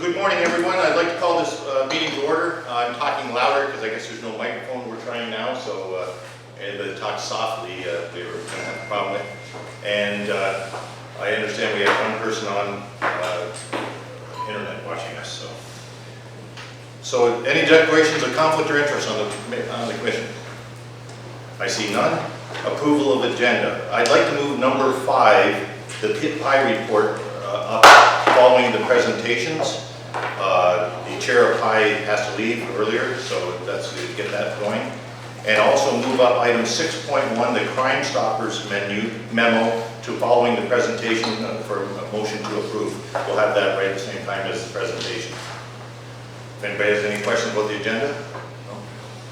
good morning, everyone. I'd like to call this meeting to order. I'm talking louder because I guess there's no microphone we're trying now, so anybody that talks softly, we were going to have a problem with. And I understand we have one person on internet watching us. So any declarations of conflict or interest on the commission? I see none. Approval of agenda. I'd like to move number 5, the pit pie report, up following the presentations. The chair of pie has to leave earlier, so that's to get that going. And also move up item 6.1, the Crime Stoppers memo, to following the presentation for a motion to approve. We'll have that right at the same time as the presentation. If anybody has any questions about the agenda?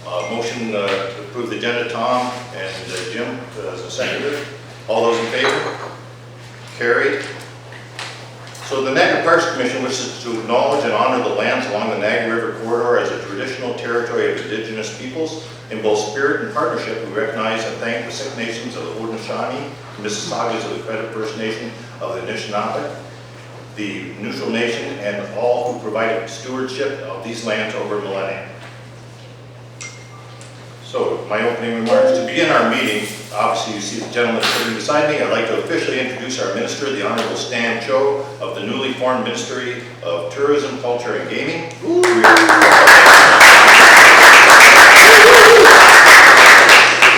No? Motion to approve the agenda, Tom and Jim as a seconder. All those in favor? Carried. So the Niagara Parks Commission wishes to acknowledge and honor the lands along the Niagara River corridor as a traditional territory of Indigenous peoples. In both spirit and partnership, we recognize and thank the Six Nations of the Haudenosaunee, Mississaugas of the Credit First Nation of the Anishinaabe, the Neutral Nation, and all who provided stewardship of these lands over millennia. So, my opening remarks. To begin our meeting, obviously you see the gentleman sitting beside me. I'd like to officially introduce our minister, the Honorable Stan Cho, of the newly formed Ministry of Tourism, Culture, and Gaming. We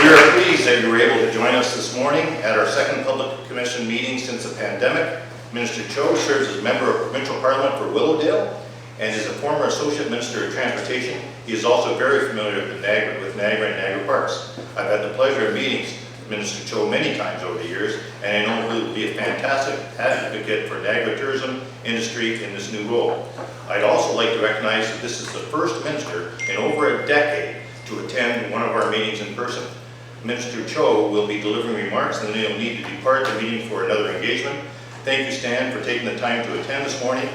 are pleased that you were able to join us this morning at our second Public Commission meeting since the pandemic. Minister Cho serves as member of Provincial Parliament for Willowdale and is a former Associate Minister of Transportation. He is also very familiar with Niagara and Niagara Parks. I've had the pleasure of meeting Minister Cho many times over the years, and I know he will be a fantastic advocate for Niagara tourism industry in this new role. I'd also like to recognize that this is the first minister in over a decade to attend one of our meetings in person. Minister Cho will be delivering remarks, and then he'll need to depart the meeting for another engagement. Thank you, Stan, for taking the time to attend this morning.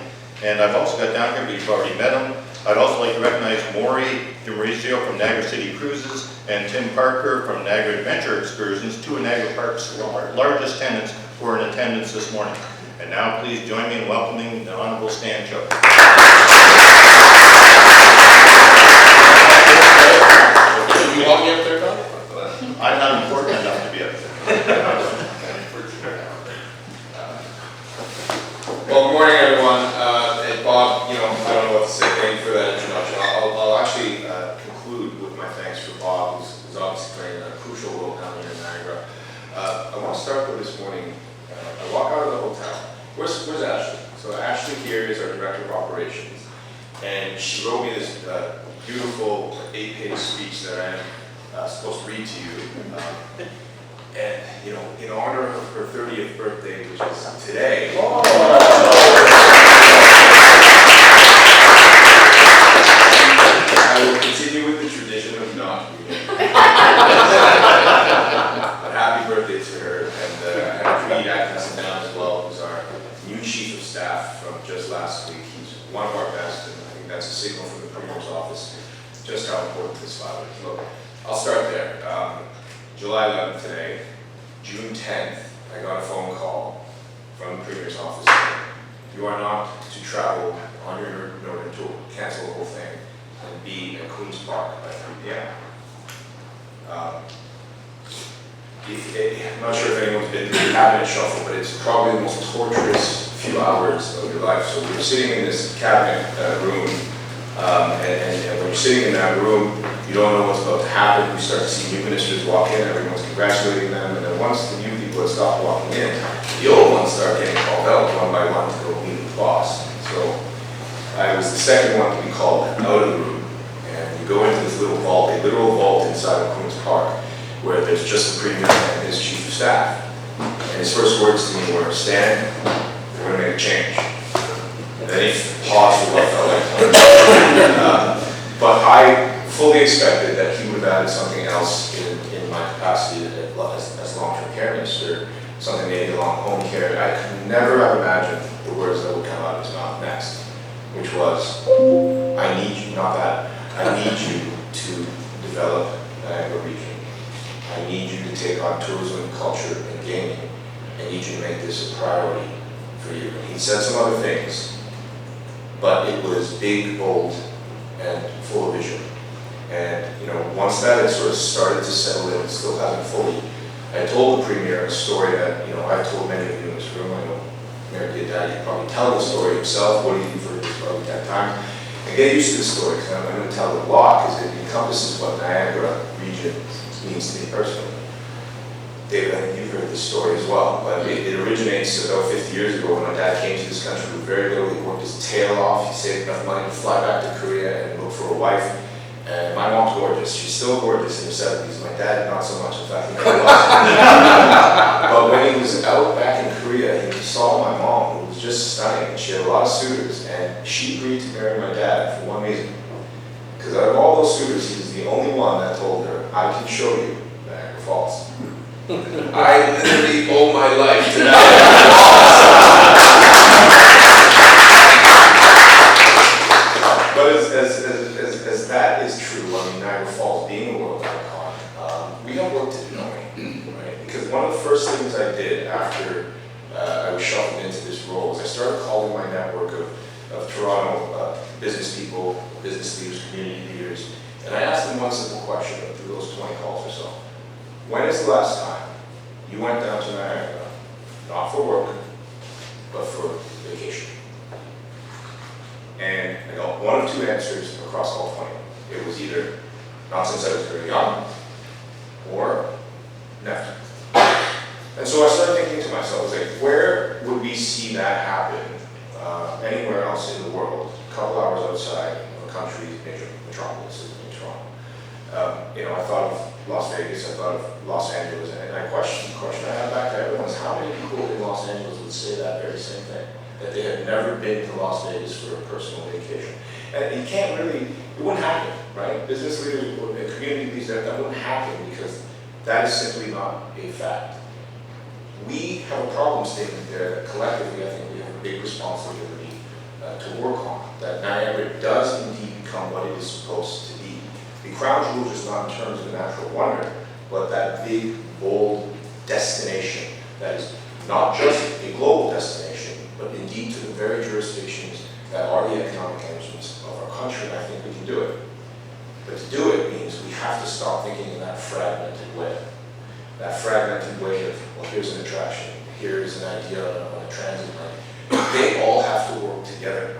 And I've also got down here, but you've already met him. I'd also like to recognize Maury DiMaurizio from Niagara City Cruises and Tim Parker from Niagara Adventure Excursions, two of Niagara Park's largest tenants who are in attendance this morning. And now please join me in welcoming the Honorable Stan Cho. You want me up there, Tom? I'm not important enough to be up there. Well, good morning, everyone. And Bob, I don't know what to say. Thank you for that introduction. I'll actually conclude with my thanks for Bob, who's obviously playing a crucial role down here in Niagara. I want to start with this morning. I walk out of the hotel. Where's Ashley? So Ashley here is our Director of Operations. And she wrote me this beautiful 8-page speech that I'm supposed to read to you. And, in honor of her 30th birthday, which is today. I will continue with the tradition of not reading. But happy birthday to her. And I have Reed Atkinson down as well, who's our new Chief of Staff from just last week. He's one of our best, and I think that's a signal from the Premier's office just how important this file is. Look, I'll start there. July 11th today, June 10th, I got a phone call from the Premier's office saying, you are not to travel on your Northern tour, cancel the whole thing, and be at Queen's Park by 3 p.m. I'm not sure if anyone's been to the cabinet shuffle, but it's probably the most torturous few hours of your life. So we were sitting in this cabinet room, and when you're sitting in that room, you don't know what's about to happen. You start to see new ministers walk in, everyone's congratulating them, and then once the new people have stopped walking in, the old ones start getting called out one by one to go meet the boss. So I was the second one to be called out of the room, and you go into this little vault, a literal vault inside of Queen's Park, where there's just the Premier and his Chief of Staff. And his first words to me were, Stan, we're going to make a change. And then he paused for what felt like but I fully expected that he would have added something else in my capacity as long-term care minister, something maybe along home care. I could never have imagined the words that would come out of his mouth next, which was, I need you, not that, I need you to develop Niagara region. I need you to take on tourism, culture, and gaming. I need you to make this a priority for you. And he said some other things but it was big, bold, and full of vision. And once that had sort of started to settle in, it still hasn't fully. I told the Premier a story that I've told many of you in this room. I know Mayor Diodati could probably tell the story himself. What do you do for this probably 10 times? And get used to the story, because I'm going to tell it a lot, because it encompasses what Niagara region means to me personally. David, I think you've heard this story as well, but it originates about 50 years ago when my dad came to this country with very little. He worked his tail off, he saved enough money to fly back to Korea and look for a wife. And my mom's gorgeous. She's still gorgeous in her 70s. My dad, not so much. In fact, he never lost. But when he was out back in Korea, he saw my mom, who was just stunning. She had a lot of suitors, and she agreed to marry my dad for one reason. Because out of all those suitors, he was the only one that told her, I can show you Niagara Falls. I literally owe my life to Niagara Falls. But as that is true, I mean, Niagara Falls being a world icon, we have work to do, right? Because one of the first things I did after I was shuffled into this role was I started calling my network of Toronto business people, business leaders, community leaders, and I asked them one simple question through those 20 calls or so. When is the last time you went down to Niagara, not for work, but for vacation? And I got one of two answers across all 20. It was either not since I was very young, or never. And so I started thinking to myself, I was like, where would we see that happen anywhere else in the world, a couple hours outside of a country's major metropolis in Toronto? I thought of Las Vegas, I thought of Los Angeles, and the question I had back to everyone is, how many people in Los Angeles would say that very same thing? That they had never been to Las Vegas for a personal vacation. And you can't really, it wouldn't happen, right? Business leaders, community leaders, that wouldn't happen because that is simply not a fact. We have a problem statement there that collectively I think we have a big responsibility to work on. That Niagara does indeed become what it is supposed to be. The crown jewel just not in terms of a natural wonder, but that big, bold destination that is not just a global destination, but indeed to the very jurisdictions that are the economic engines of our country, and I think we can do it. But to do it means we have to stop thinking in that fragmented way. That fragmented way of, well, here's an attraction, here's an idea on a transit line. They all have to work together.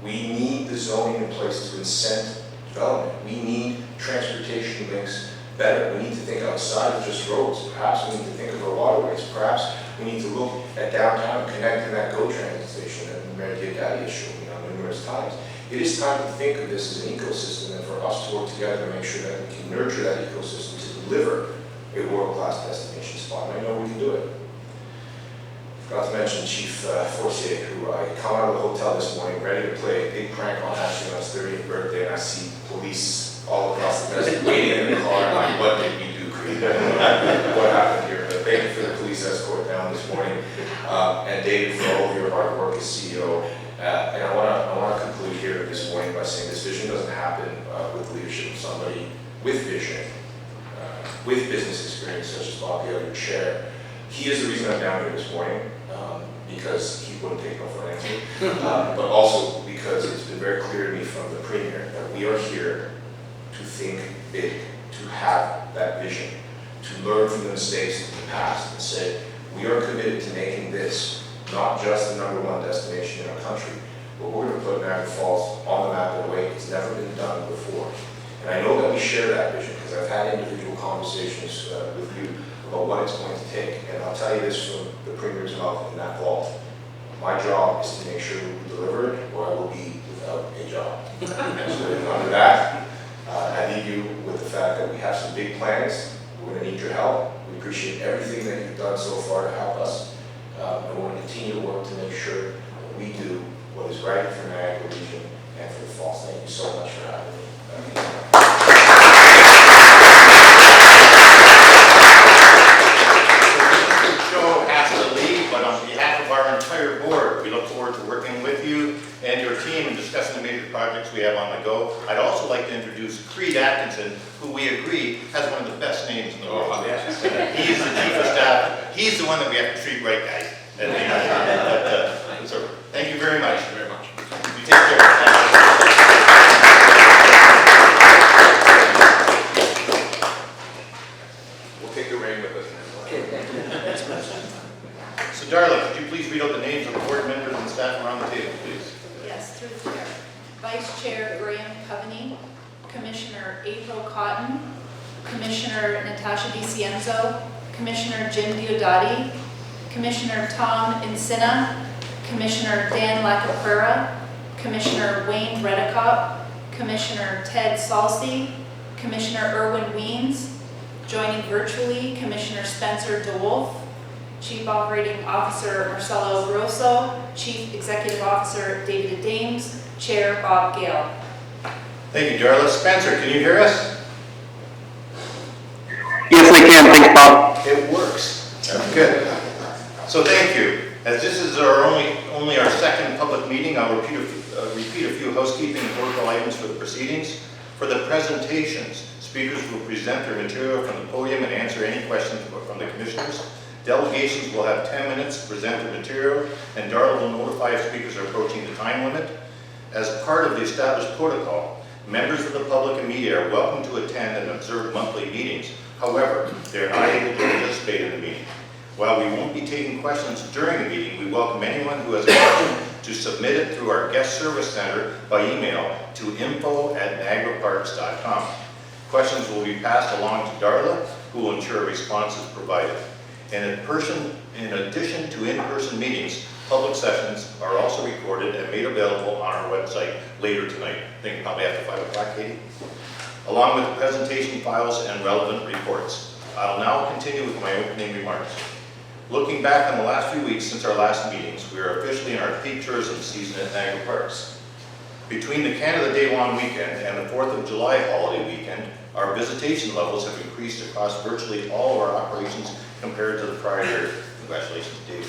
We need the zoning in place to incent development. We need transportation links better. We need to think outside of just roads. Perhaps we need to think of our waterways. Perhaps we need to look at downtown, connecting that GO transit station that Mayor Diodati has shown me on numerous times. It is time to think of this as an ecosystem and for us to work together to make sure that we can nurture that ecosystem to deliver a world-class destination spot. And I know we can do it. Forgot to mention Chief Forcier, who I come out of the hotel this morning ready to play a big prank on Ashley on his 30th birthday, and I see police all across the desert waiting in the car. I'm like, what did we do, Creed? What happened here? But thank you for the police escort down this morning, and David for all of your hard work as CEO. And I want to conclude here this morning by saying this vision doesn't happen with the leadership of somebody with vision, with business experience such as Bob, the other chair. He is the reason I'm down here this morning, because he wouldn't take no for an answer, but also because it's been very clear to me from the Premier that we are here to think big, to have that vision, to learn from the mistakes of the past and say, we are committed to making this not just the #1 destination in our country, but we're going to put Niagara Falls on the map in a way it's never been done before. And I know that we share that vision because I've had individual conversations with you about what it's going to take. And I'll tell you this from the Premier's mouth in that vault. My job is to make sure we deliver it, or I will be without a job. And so under that, I leave you with the fact that we have some big plans. We're going to need your help. We appreciate everything that you've done so far to help us. And we're going to continue to work to make sure that we do what is right for Niagara region and for the Falls. Thank you so much for having me. Joe has to leave, but on behalf of our entire board, we look forward to working with you and your team and discussing the major projects we have on the go. I'd also like to introduce Creed Atkinson, who we agree has one of the best names in the world. He's the chief of staff. He's the one that we have to treat right, guys. So, thank you very much. Thank you very much. Take care. We'll take the rain with us now. Okay, thank you. Next question. So Darla, could you please read out the names of the board members and staff around the table, please? Yes, through the chair. Vice Chair Graham Coveney, Commissioner April Cotton, Commissioner Natasha DiCienzo, Commissioner Jim Diodati, Commissioner Tom Encina, Commissioner Dan Lacaprera, Commissioner Wayne Redicott, Commissioner Ted Salsi, Commissioner Irwin Weens, joining virtually Commissioner Spencer DeWolf, Chief Operating Officer Marcelo Grosso, Chief Executive Officer David Dames, Chair Bob Gale. Thank you, Darla. Spencer, can you hear us? Yes, I can. Thanks, Bob. It works. Good. So thank you. As this is our only our second public meeting, I'll repeat a few housekeeping and protocol items for the proceedings. For the presentations, speakers will present their material from the podium and answer any questions from the commissioners. Delegations will have 10 minutes to present their material, and Darla will notify if speakers are approaching the time limit. As part of the established protocol, members of the public and media are welcome to attend and observe monthly meetings. However, they are not able to participate in the meeting. While we won't be taking questions during the meeting, we welcome anyone who has a question to submit it through our guest service center by email to info@niagaraparks.com. Questions will be passed along to Darla, who will ensure a response is provided. In addition to in-person meetings, public sessions are also recorded and made available on our website later tonight. I think probably after 5 o'clock, Katie? Along with the presentation files and relevant reports. I'll now continue with my opening remarks. Looking back on the last few weeks since our last meetings, we are officially in our peak tourism season at Niagara Parks. Between the Canada Day long weekend and the 4th of July holiday weekend, our visitation levels have increased across virtually all of our operations compared to the prior year. Congratulations, David.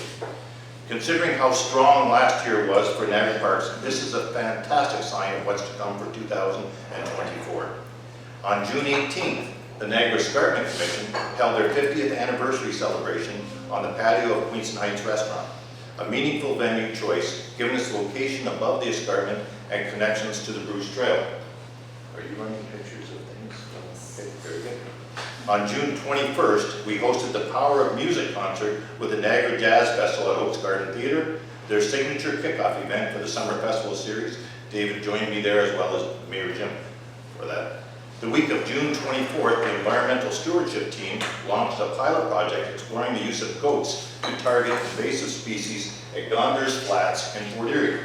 Considering how strong last year was for Niagara Parks, this is a fantastic sign of what's to come for 2024. On June 18th, the Niagara Escarpment Commission held their 50th anniversary celebration on the patio of Queenston Heights Restaurant, a meaningful venue choice given its location above the escarpment and connections to the Bruce Trail. Are you running pictures of things? Okay, very good. On June 21st, we hosted the Power of Music concert with the Niagara Jazz Festival at Oaks Garden Theatre, their signature kickoff event for the Summer Festival Series. David joined me there as well as Mayor Jim for that. The week of June 24th, the Environmental Stewardship Team launched a pilot project exploring the use of goats to target invasive species at Gonders Flats and Fort Erie.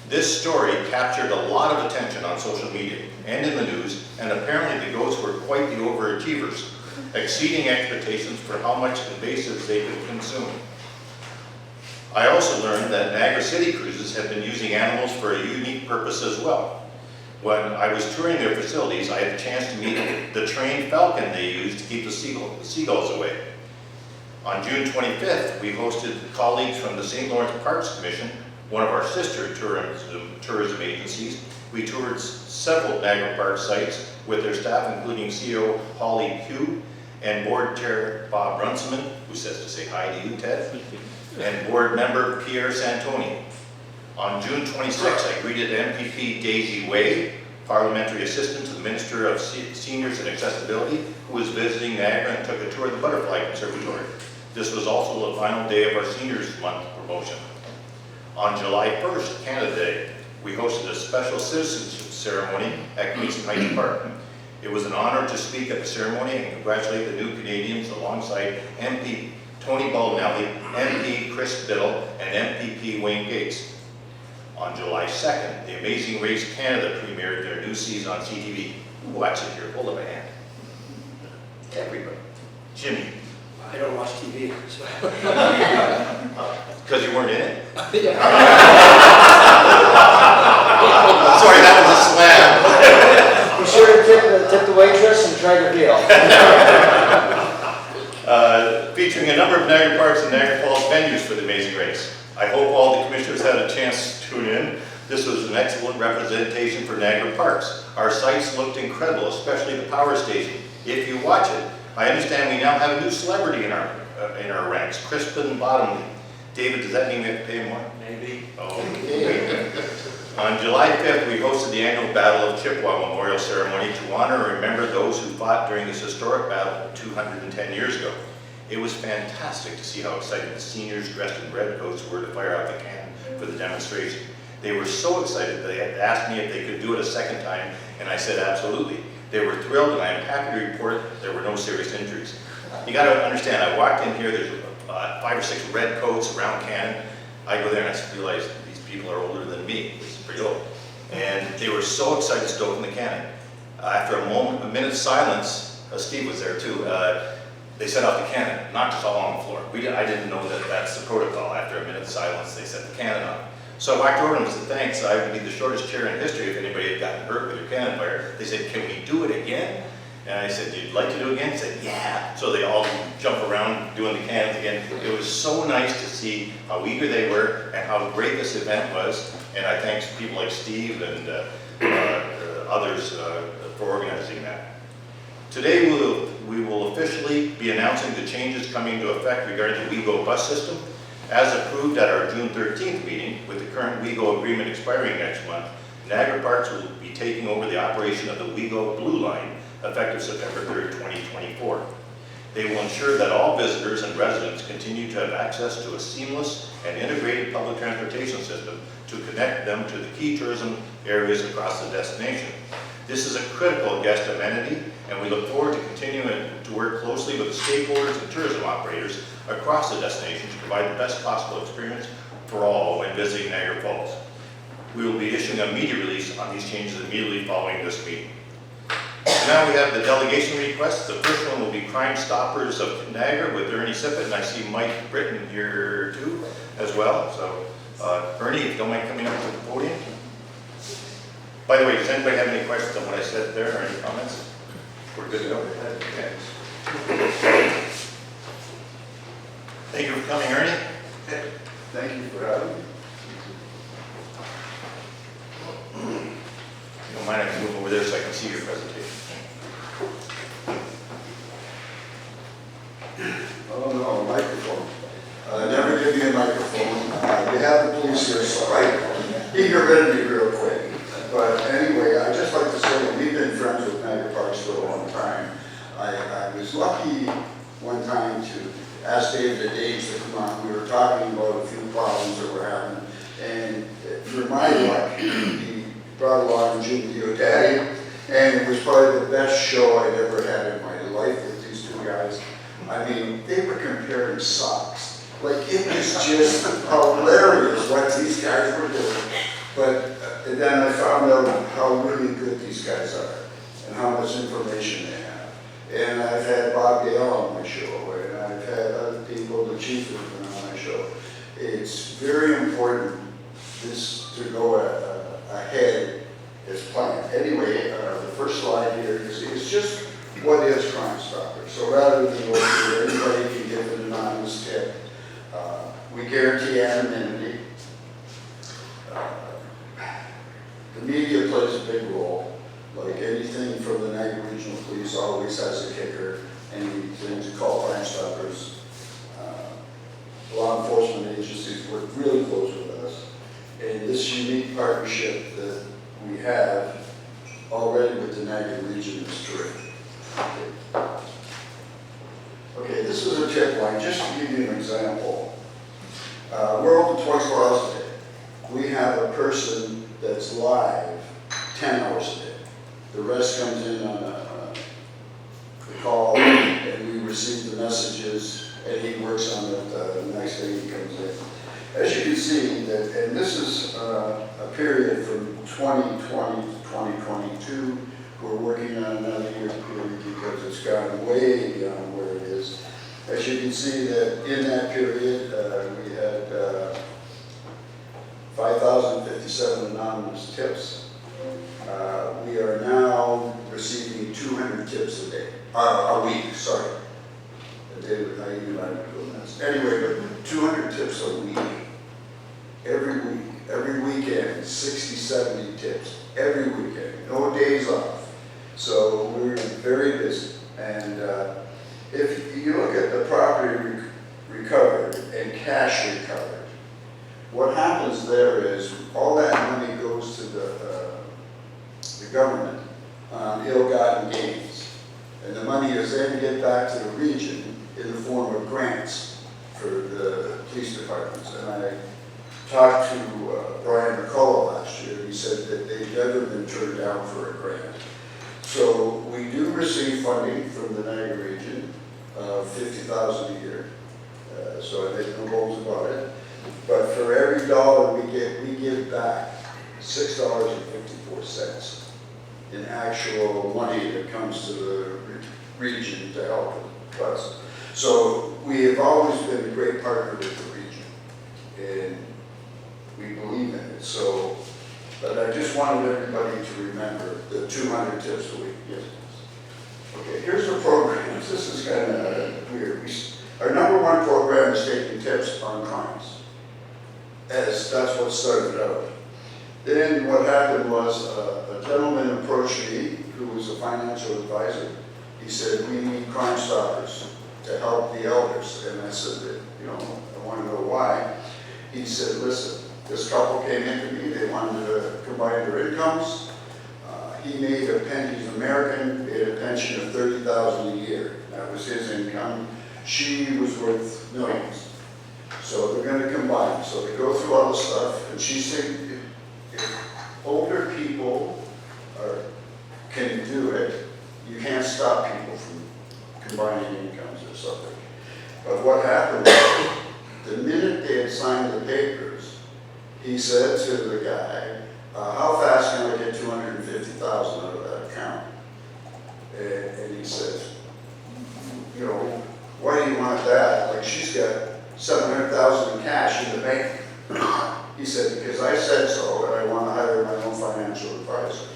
This story captured a lot of attention on social media and in the news, and apparently the goats were quite the overachievers, exceeding expectations for how much invasives they could consume. I also learned that Niagara City Cruises have been using animals for a unique purpose as well. When I was touring their facilities, I had a chance to meet the trained falcon they use to keep the seagulls away. On June 25th, we hosted colleagues from the St. Lawrence Parks Commission, one of our sister tourism agencies. We toured several Niagara Park sites with their staff, including CEO Holly Pugh and Board Chair Bob Runciman, who says to say hi to you, Ted, and Board Member Pierre Santoni. On June 26th, I greeted MPP Daisy Way, Parliamentary Assistant to the Minister of Seniors and Accessibility, who was visiting Niagara and took a tour of the Butterfly Conservatory. This was also the final day of our Seniors Month promotion. On July 1st, Canada Day, we hosted a special citizenship ceremony at Queenston Heights Park. It was an honor to speak at the ceremony and congratulate the new Canadians alongside MP Tony Baldinelli, MP Chris Biddle, and MPP Wayne Gates. On July 2nd, the Amazing Race Canada premiered their new season on CTV. Who actually here? Hold up a hand. Everybody. Jimmy. I don't watch TV, so. Because you weren't in it? Yeah. Sorry, that was a slam. Be sure to tip the waitress and try the deal. Featuring a number of Niagara Parks and Niagara Falls venues for the Amazing Race. I hope all the commissioners had a chance to tune in. This was an excellent representation for Niagara Parks. Our sites looked incredible, especially the power station. If you watch it, I understand we now have a new celebrity in our ranks, Crispin Bottomley. David, does that mean we have to pay more? Maybe. Oh. On July 5th, we hosted the annual Battle of Chippewa Memorial Ceremony to honor and remember those who fought during this historic battle 210 years ago. It was fantastic to see how excited the seniors dressed in red coats were to fire out the cannon for the demonstration. They were so excited that they had asked me if they could do it a second time, and I said absolutely. They were thrilled, and I am happy to report there were no serious injuries. You got to understand, I walked in here, there's 5 or 6 red coats around cannon. I go there and I realize these people are older than me. This is pretty old. And they were so excited to open the cannon. After a minute's silence, Steve was there too, they set off the cannon, knocked us all on the floor. I didn't know that that's the protocol. After a minute's silence, they set the cannon off. So I walked over to them and said, thanks, I would be the shortest chair in history if anybody had gotten hurt with their cannon fire. They said, can we do it again? And I said, you'd like to do it again? He said, yeah. So they all jump around doing the cannons again. It was so nice to see how eager they were and how great this event was. And I thank people like Steve and others for organizing that. Today we will officially be announcing the changes coming into effect regarding the WeGo bus system. As approved at our June 13th meeting, with the current WeGo agreement expiring next month, Niagara Parks will be taking over the operation of the WeGo Blue Line effective September 3rd, 2024. They will ensure that all visitors and residents continue to have access to a seamless and integrated public transportation system to connect them to the key tourism areas across the destination. This is a critical guest amenity, and we look forward to continuing to work closely with the stakeholders and tourism operators across the destination to provide the best possible experience for all when visiting Niagara Falls. We will be issuing a media release on these changes immediately following this meeting. And now we have the delegation requests. The first one will be Crime Stoppers of Niagara with Ernie Sippett, and I see Mike Britton here too as well. So Ernie, if you don't mind coming up to the podium. By the way, does anybody have any questions on what I said there or any comments? We're good to go. Okay. Thank you for coming, Ernie. Thank you for having me. If you don't mind, I can move over there so I can see your presentation. Oh no, a microphone. Never give me a microphone. You have the police here, so he get rid of me real quick. But anyway, I'd just like to say that we've been friends with Niagara Parks for a long time. I was lucky one time to ask David and Dave to come on. We were talking about a few problems that we're having. And for my luck, he brought along Jim Diodati, and it was probably the best show I'd ever had in my life with these two guys. I mean, they were comparing socks. Like, it was just hilarious what these guys were doing. But then I found out how really good these guys are and how much information they have. And I've had Bob Gale on my show, and I've had other people, the chief has been on my show. It's very important this to go ahead as planned. Anyway, the first slide here is just what is Crime Stoppers. So rather than go through, anybody can give an anonymous tip. We guarantee anonymity. The media plays a big role. Like anything from the Niagara Regional Police always has a kicker. Anything to call Crime Stoppers. Law enforcement agencies work really close with us. And this unique partnership that we have already with the Niagara region is terrific. Okay, this is a tip line, just to give you an example. We're open 24 hours a day. We have a person that's live 10 hours a day. The rest comes in on the call, and we receive the messages, and he works on it the next day he comes in. As you can see, that, and this is a period from 2020 to 2022. We're working on another year period because it's gone way beyond where it is. As you can see that in that period, we had 5,057 anonymous tips. We are now receiving 200 tips a day, a week, sorry. David, I even might be doing this. Anyway, but 200 tips a week, every weekend, 60, 70 tips, every weekend, no days off. So we're very busy. And if you look at the property recovered and cash recovered. What happens there is all that money goes to the government on ill-gotten gains. And the money is then get back to the region in the form of grants for the police departments. And I talked to Brian McCullough last year. He said that they've never been turned down for a grant. So we do receive funding from the Niagara region of $50,000 a year. So I make no bones about it. But for every dollar we get, we give back $6.54 in actual money that comes to the region to help us. So we have always been a great partner with the region, and we believe in it. So, but I just wanted everybody to remember the 200 tips a week. Yes. Okay, here's the program. This is kind of weird. Our number one program is taking tips on crimes, as that's what started out. Then what happened was a gentleman approached me who was a financial advisor. He said, we need Crime Stoppers to help the elders. And I said, you know, I want to know why. He said, listen, this couple came into me, they wanted to combine their incomes. He made he's American, made a pension of $30,000 a year. That was his income. She was worth millions. So they're going to combine. So they go through all the stuff, and she said, if older people can do it, you can't stop people from combining incomes or something. But what happened was, the minute they had signed the papers, he said to the guy, how fast can I get $250,000 out of that account? And he says, you know, why do you want that? Like, she's got $700,000 in cash in the bank. He said, because I said so, and I want to hire my own financial advisor.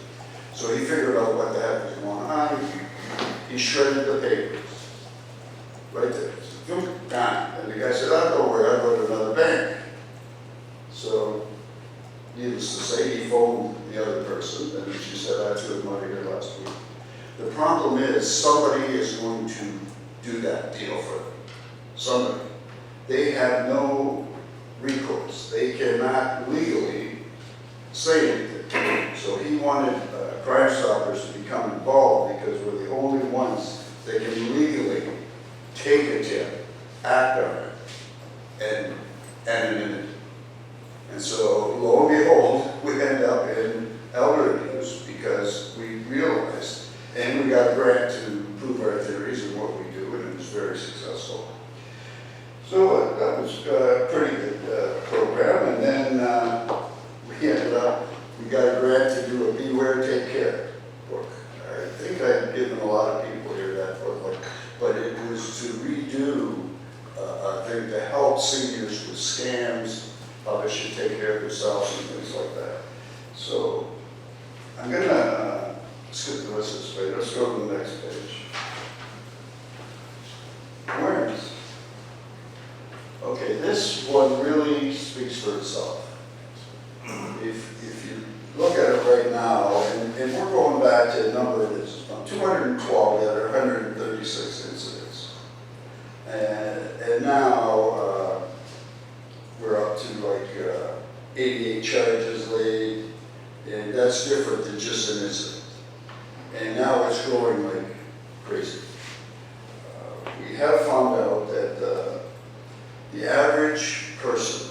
So he figured out what the heck was going on. He shredded the papers. Right there. Gone. And the guy said, oh, don't worry, I'll go to another bank. So, needless to say, he phoned the other person, and she said, I took money here last week. The problem is, somebody is going to do that deal for them. Somebody. They have no recourse. They cannot legally say anything. So he wanted Crime Stoppers to become involved because we're the only ones that can legally take a tip, act on it, and anonymity. And so, lo and behold, we end up in elder abuse because we realized, and we got a grant to prove our theories and what we do, and it was very successful. So that was a pretty good program, and then we ended up, we got a grant to do a Beware, Take Care book. I think I've given a lot of people here that book, but it was to redo a thing to help seniors with scams, how they should take care of themselves and things like that. So I'm gonna skip the rest of this page. Let's go to the next page. Awareness. Okay, this one really speaks for itself. If you look at it right now, and we're going back to a number of this, 212 out of 136 incidents. And now we're up to like 88 charges laid, and that's different than just an incident. And now it's growing like crazy. We have found out that the average person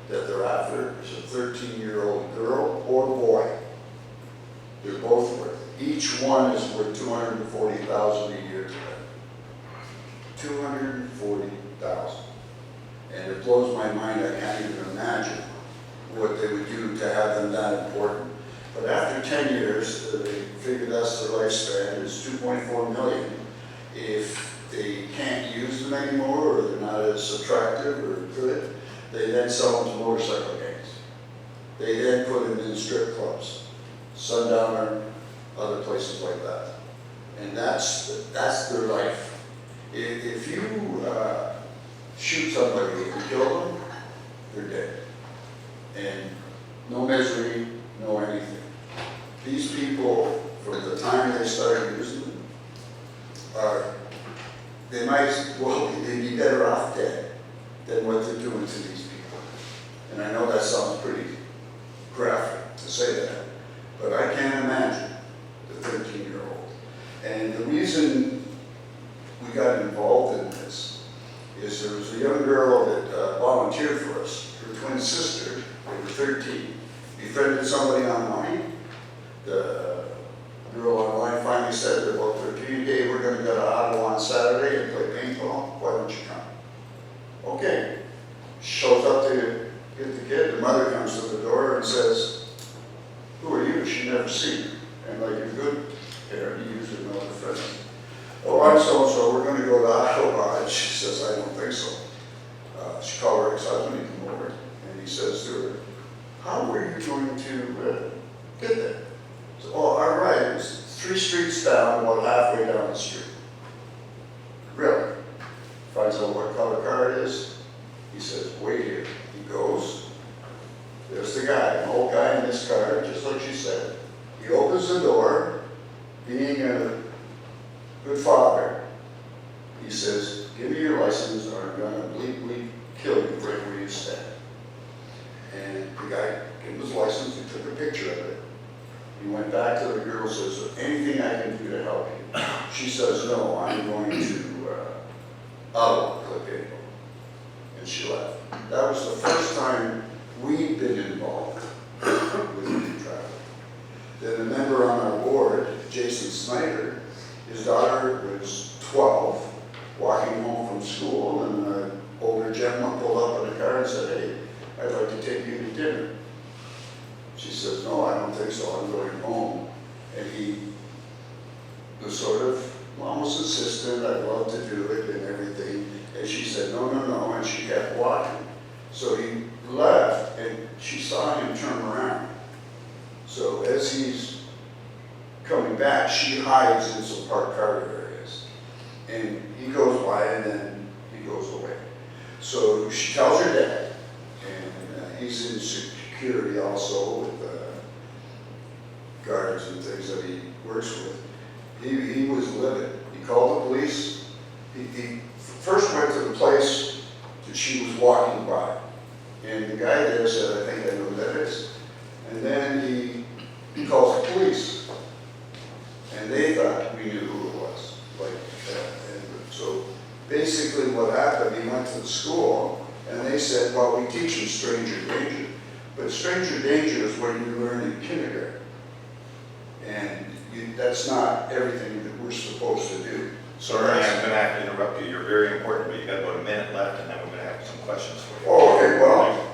that they're after is a 13-year-old girl or boy. They're both worth. Each one is worth $240,000 a year to them. $240,000. And it blows my mind. I can't even imagine what they would do to have them that important. But after 10 years, they figure that's their lifespan is $2.4 million. If they can't use them anymore, or they're not as attractive or good, they then sell them to motorcycle gangs. They then put them in strip clubs, Sundowner, other places like that. And that's their life. If you shoot somebody and kill them, they're dead. And no misery, no anything. These people, from the time they started using them, they'd be better off dead than what that sounds pretty graphic to say that, but I can't imagine the 13-year-old. And the reason we got involved in this is there was a young girl that volunteered for us, her twin sister, they were 13, befriended somebody online. The girl online finally said to about 13, hey, we're gonna go to Ottawa on Saturday and play paintball, why don't you come? Okay, shows up to get the kid, the mother comes to the door and says, who are you? She never seen her. And like a good parent, you usually know the friend. Oh, I'm so-and-so, we're gonna go to Ottawa. And she says, I don't think so. She called her ex-husband, he came over, and he says to her, how were you going to get there? So, oh, all right, it was 3 streets down, about halfway down the street. Really? Finds out what color car it is. He says, wait here. He goes. There's the guy, an old guy in this car, just like she said. He opens the door, being a good father. He says, give me your license or I'm gonna bleep kill you right where you stand. And the guy gave him his license, he took a picture of it. He went back to the girl, says, anything I can do to help you? She says, no, I'm going to Ottawa, click. And she left. That was the first time we'd been involved with youth trafficking. Then a member on our board, Jason Snyder, his daughter was 12, walking home from school, and an older gentleman pulled up in a car and said, hey, I'd like to take you to dinner. She says, no, I don't think so, I'm going home. And he was sort of almost insistent, I'd love to do it and everything. And she said, no, no, no, and she kept walking. So he left, and she saw him turn around. So as he's coming back, she hides in some parked car areas. And he goes by, and then he goes away. So she tells her dad, and he's in security also with guards and things that he works with. He was livid. He called the police. He first went to the place that she was walking by. And the guy there said, I think I know who that is. And then he calls the police. And they thought we knew who it was. And so basically what happened, he went to the school and they said, well, we teach him stranger danger. But stranger danger is what you learn in kindergarten. And that's not everything that we're supposed to do. Sorry, I'm gonna have to interrupt you. You're very important, but you got about a minute left, and then we're gonna have some questions for you. Oh, okay, well,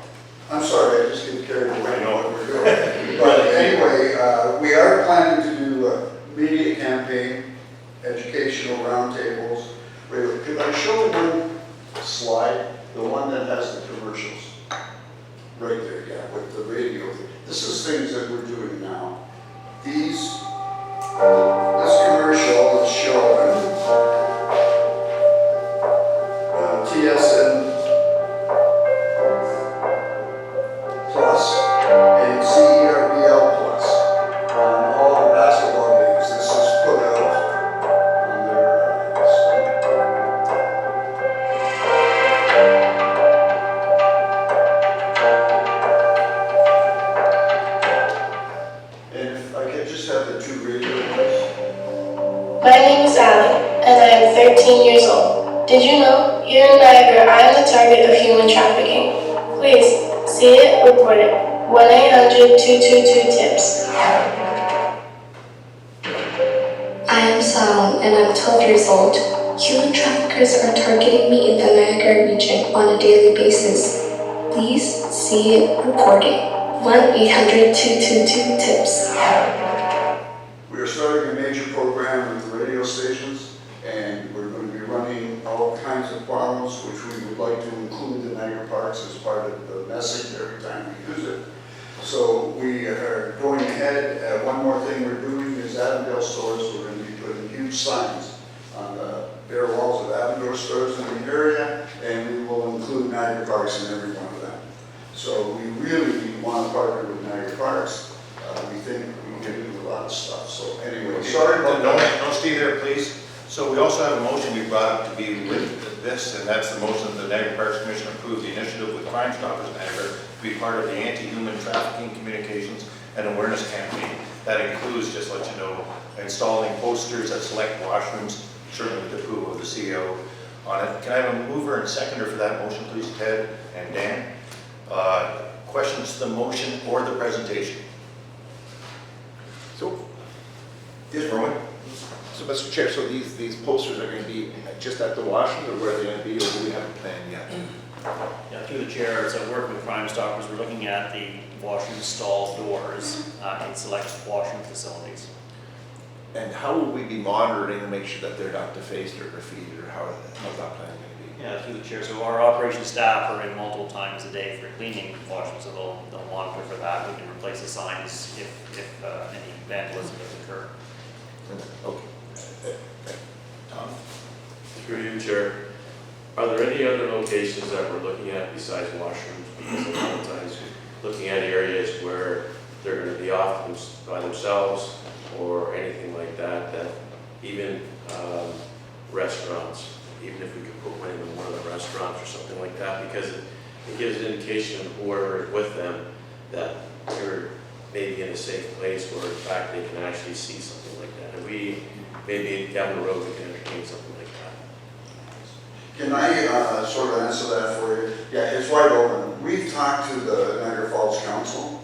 I'm sorry, I just get carried away in what we're doing. But anyway, we are planning to do a media campaign, educational roundtables. Wait, could I show one slide, the one that has the commercials? Right there, yeah, with the radio. This is things that we're doing now. This commercial is showing TSN Plus and CERBL Plus on all the basketball games. This is put out on their and if I could just have the 2 radio ones. My name is Allie, and I am 13 years old. Did you know, here in Niagara, I am the target of human trafficking? Please, see it, report it. 1-800-222-TIPS. I am Sal, and I'm 12 years old. Human traffickers are targeting me in the Niagara region on a daily basis. Please see it, report it. 1-800-222-TIPS. We are starting a major program with the radio stations, and we're going to be running all kinds of promos, which we would like to include the Niagara Parks as part of the message every time we use it. So we are going ahead. One more thing we're doing is Avondale stores. We're going to be putting huge signs on the bare walls of Avondale stores in the area, and we will include Niagara Parks in every one of them. So we really want to partner with Niagara Parks. We think we can do a lot of stuff. So anyway, sorry about that. Don't stay there, please. So we also have a motion we brought up to be with this, and that's the motion that the Niagara Parks Commission approve the initiative with Crime Stoppers Niagara to be part of the anti-human trafficking communications and awareness campaign. That includes, just to let you know, installing posters at select washrooms, certainly with the approval of the CEO on it. Can I have a mover and seconder for that motion, please, Ted and Dan? Questions to the motion or the presentation? So, Yes, Rowan? so Mr. Chair, so these posters are going to be just at the washroom, or where are they going to be, or do we have a plan yet? Yeah, through the chair, so working with Crime Stoppers, we're looking at the washroom stall doors in select washroom facilities. And how will we be monitoring to make sure that they're not defaced or graffitied, or how's that plan going to be? Yeah, through the chair, so our operations staff are in multiple times a day for cleaning washrooms, so they'll monitor for that. We can replace the signs if any vandalism does occur. Okay. Tom? Through you, Chair, are there any other locations that we're looking at besides washrooms? Because a lot of times, looking at areas where they're going to be off by themselves or anything like that, that even restaurants, even if we could put one in one of the restaurants or something like that, because it gives an indication of whoever is with them that you're maybe in a safe place where in fact they can actually see something like that. And we, maybe down the road, we can entertain something like that. Can I sort of answer that for you? Yeah, it's wide open. We've talked to the Niagara Falls Council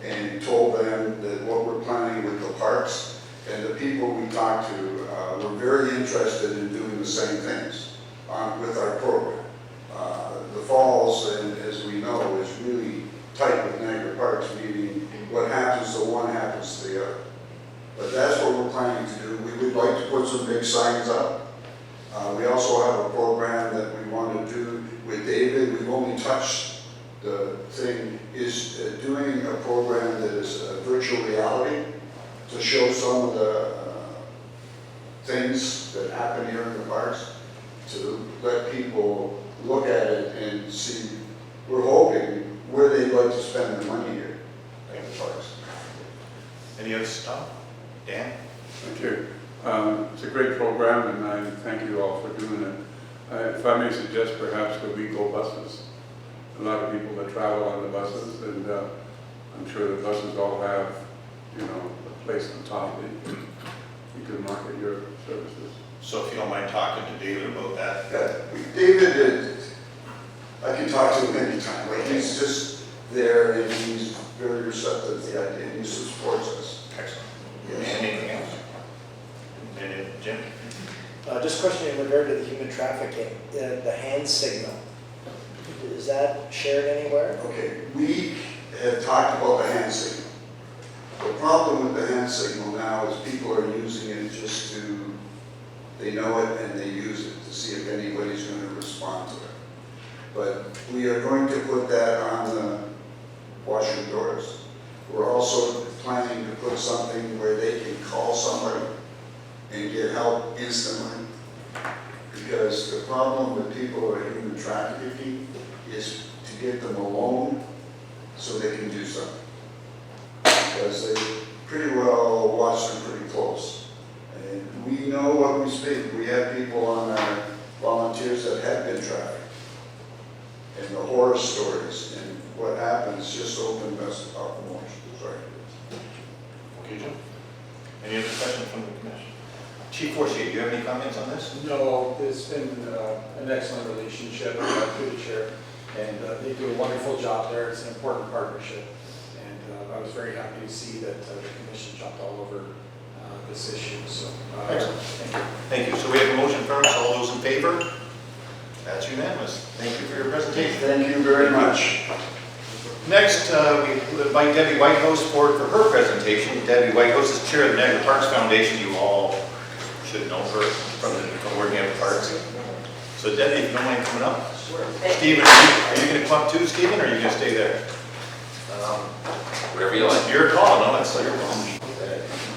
and told them that what we're planning with the parks, and the people we talked to were very interested in doing the same things with our program. The Falls, and as we know, is really tight with Niagara Parks, meaning what happens to one happens to the other. But that's what we're planning to do. We would like to put some big signs up. We also have a program that we want to do with David. We've only touched the thing, is doing a program that is virtual reality to show some of the things that happen here in the parks, to let people look at it and see, we're hoping, where they'd like to spend their money here in the parks. Any other stuff? Dan? Thank you. It's a great program, and I thank you all for doing it. If I may suggest, perhaps the WeGo buses. A lot of people that travel on the buses, and I'm sure the buses all have, a place on top that you can market your services. So if you don't mind talking to David about that. David, I can talk to him anytime. Like, he's just there, and he's very receptive to the idea, and he supports us. Excellent. Yes. Anything else? Jim? Just a question in regard to the human trafficking, the hand signal. Is that shared anywhere? Okay, we have talked about the hand signal. The problem with the hand signal now is people are using it just to, they know it and they use it to see if anybody's going to respond to it. But we are going to put that on the washroom doors. We're also planning to put something where they can call somebody and get help instantly. Because the problem with people who are human trafficking is to get them alone so they can do something. Because they pretty well watch them pretty close. And we know what we speak. We have people on our volunteers that have been trafficked. And the horror stories and what happens just opened us up more. Sorry. Okay, Jim? Any other questions from the commission? Chief Forcier, do you have any comments on this? No, it's been an excellent relationship through the chair, and they do a wonderful job there. It's an important partnership, and I was very happy to see that the commission jumped all over this issue. So, Excellent. thank you. Thank you. So we have a motion from us. All those in favor? That's unanimous. Thank you for your presentation. Thank you very much. Next, we invite Debbie Whitehouse forward for her presentation. Debbie Whitehouse is chair of the Niagara Parks Foundation. You all should know her from working at the parks. So Debbie, if you don't mind coming up. Sure. Stephen, are you going to come up too, Stephen, or are you going to stay there? Whatever you like. Your call. No, that's your call.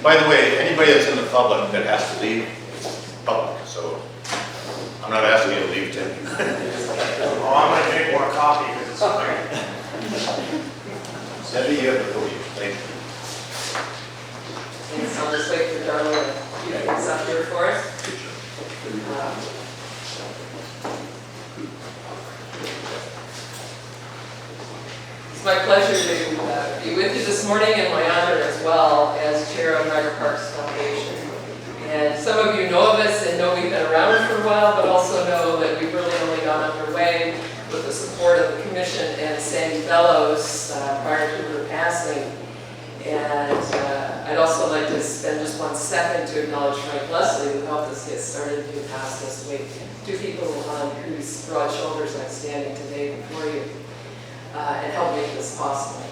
By the way, anybody that's in the public that has to leave, it's public. So I'm not asking you to leave, Tim. Oh, I'm going to make more coffee because it's fire. Debbie, you have the podium. Thank you. Thanks, I'll just wait for Darla to keep things up here for us. my pleasure to be with you this morning and my honor as well as chair of Niagara Parks Foundation. And some of you know of us and know we've been around for a while, but also know that we've really only got underway with the support of the commission and Sandy Bellows prior to her passing. And I'd also like to spend just 1 second to acknowledge Frank Leslie, who helped us get started, who passed us away. 2 people on whose broad shoulders I'm standing today before you and helped make this possible.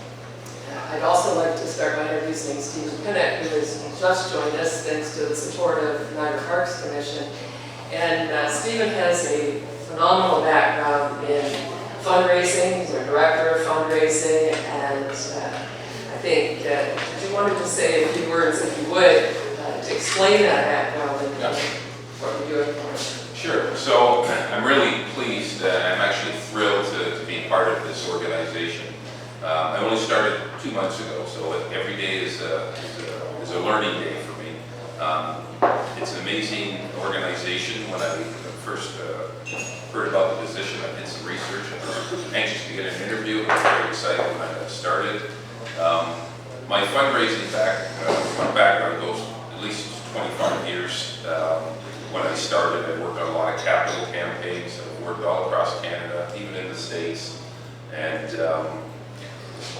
I'd also like to start by introducing Stephen Pinnock, who has just joined us thanks to the support of the Niagara Parks Commission. And Stephen has a phenomenal background in fundraising. He's our director of fundraising, and I think if you wanted to say a few words, if you would, to explain that background and what you're doing for us. Sure. So I'm really pleased, I'm actually thrilled to be part of this organization. I only started 2 months ago, so every day is a learning day for me. It's an amazing organization. When I first heard about the position, I did some research. I was anxious to get an interview. I was very excited when I got started. My fundraising background goes at least 25 years. When I started, I worked on a lot of capital campaigns. I worked all across Canada, even in the States. And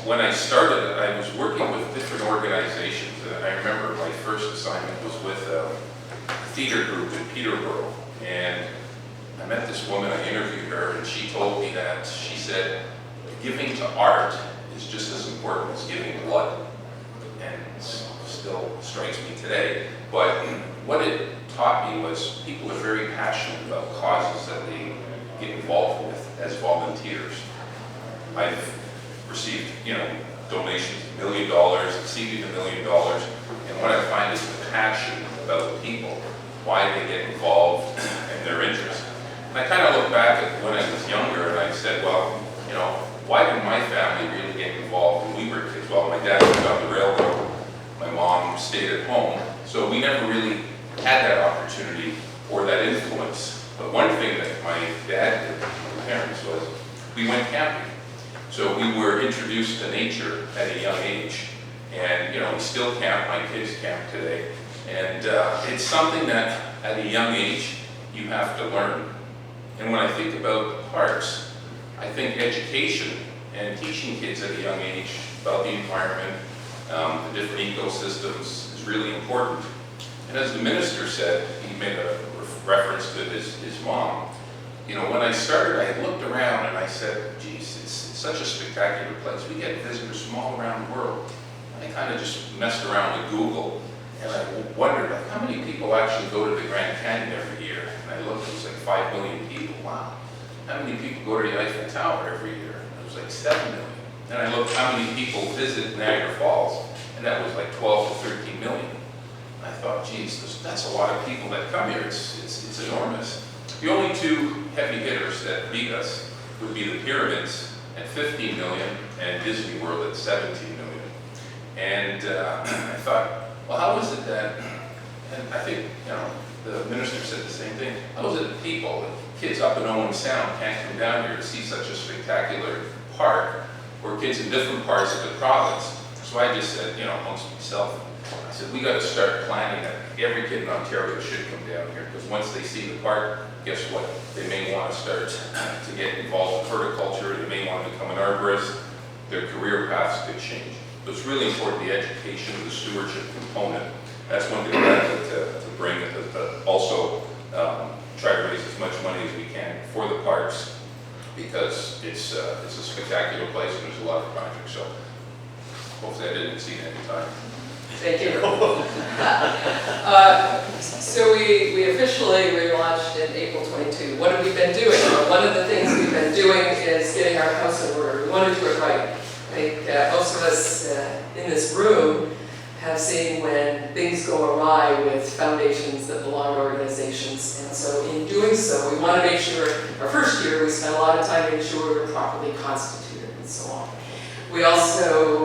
when I started, I was working with different organizations. And I remember my first assignment was with a theater group in Peterborough. And I met this woman, I interviewed her, and she told me that, she said, giving to art is just as important as giving blood. And it still strikes me today. But what it taught me was people are very passionate about causes that they get involved with as volunteers. I've received, donations of $1 million, exceeded $1 million, and what I find is the passion about the people, why they get involved, and their interest. And I kind of look back at when I was younger, and I said, well, why did my family really get involved when we were kids? Well, my dad was on the railroad, my mom stayed at home, so we never really had that opportunity or that influence. But one thing that my dad did, my parents, was we went camping. So we were introduced to nature at a young age. And, we still camp, my kids camp today. And it's something that at a young age, you have to learn. And when I think about the parks, I think education and teaching kids at a young age about the environment, the different ecosystems is really important. And as the minister said, he made a reference to his mom. When I started, I looked around and I said, geez, it's such a spectacular place. We get visitors from all around the world. I kind of just messed around with Google, and I wondered, how many people actually go to the Grand Canyon every year? And I looked, it was like 5 million people. Wow. How many people go to the Eiffel Tower every year? It was like 7 million. And I looked how many people visit Niagara Falls, and that was like 12 to 13 million. I thought, geez, that's a lot of people that come here. It's enormous. The only 2 heavy hitters that beat us would be the pyramids at 15 million and Disney World at 17 million. And I thought, well, how is it that, and I think, the minister said the same thing, how is it that people, kids up in Owen Sound can't come down here to see such a spectacular park, or kids in different parts of the province? So I just said, amongst myself, I said, we got to start planning that every kid in Ontario should come down here, because once they see the park, guess what? They may want to start to get involved in horticulture, they may want to become an arborist, their career paths could change. So it's really important, the education, the stewardship component. That's one thing I'd like to bring, but also try to raise as much money as we can for the parks, because it's a spectacular place and there's a lot of projects. So hopefully I didn't exceed any time. Thank you. So we officially relaunched in April 22. What have we been doing? Well, one of the things we've been doing is getting our house in order. We want to do it right. I think most of us in this room have seen when things go awry with foundations that belong to organizations. And so in doing so, we want to make sure, our first year, we spent a lot of time making sure we were properly constituted and so on. We also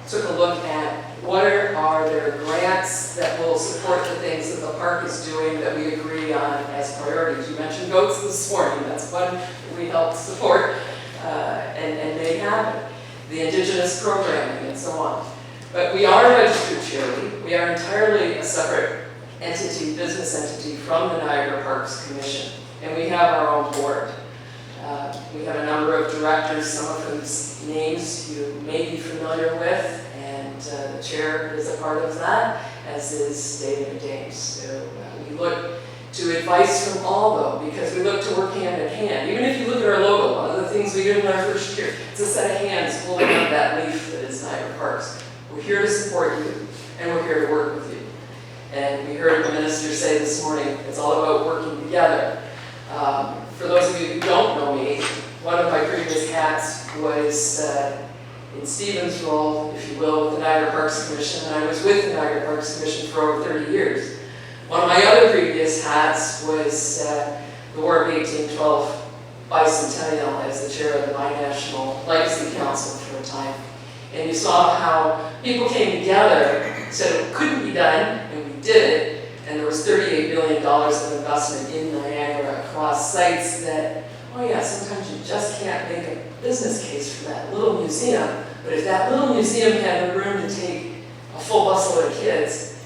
took a look at what are their grants that will support the things that the park is doing that we agree on as priorities. You mentioned goats this morning. That's one we help support. And they have happen, the Indigenous programming and so on. But we are a registered charity. We are entirely a separate entity, business entity from the Niagara Parks Commission, and we have our own board. We have a number of directors, some of whose names you may be familiar with, and the chair is a part of that, as is David Dames. So we look to advice from all, though, because we look to work hand in hand. Even if you look at our logo, one of the things we did in our first year, it's a set of hands holding up that leaf that is Niagara Parks. We're here to support you, and we're here to work with you. And we heard the minister say this morning, it's all about working together. For those of you who don't know me, one of my previous hats was in Stephen's role, if you will, with the Niagara Parks Commission, and I was with the Niagara Parks Commission for over 30 years. One of my other previous hats was the War of 1812 bicentennial as the chair of the Binational Legacy Council for a time. And you saw how people came together, said it couldn't be done, and we did it, and there was $38 billion of investment in Niagara across sites that, oh yeah, sometimes you just can't make a business case for that little museum, but if that little museum had the room to take a full busload of kids,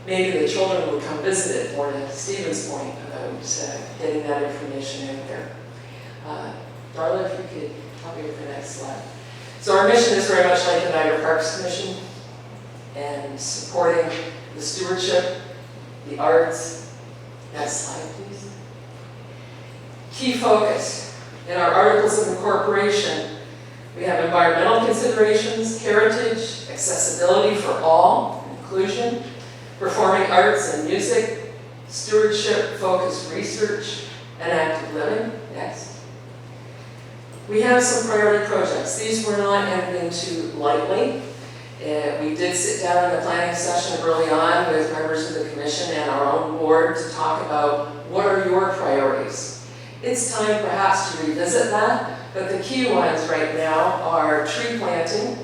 maybe the children would come visit it, more to Stephen's point about getting that information out there. Darla, if you could help me with the next slide. So our mission is very much like the Niagara Parks Commission, and supporting the stewardship, the arts. Next slide, please. Key focus. In our Articles of Incorporation, we have environmental considerations, heritage, accessibility for all, inclusion, performing arts and music, stewardship, focused research, and active living. Next. We have some priority projects. These were not entered into lightly. We did sit down in the planning session early on with members of the commission and our own board to talk about what are your priorities. It's time perhaps to revisit that, but the key ones right now are tree planting,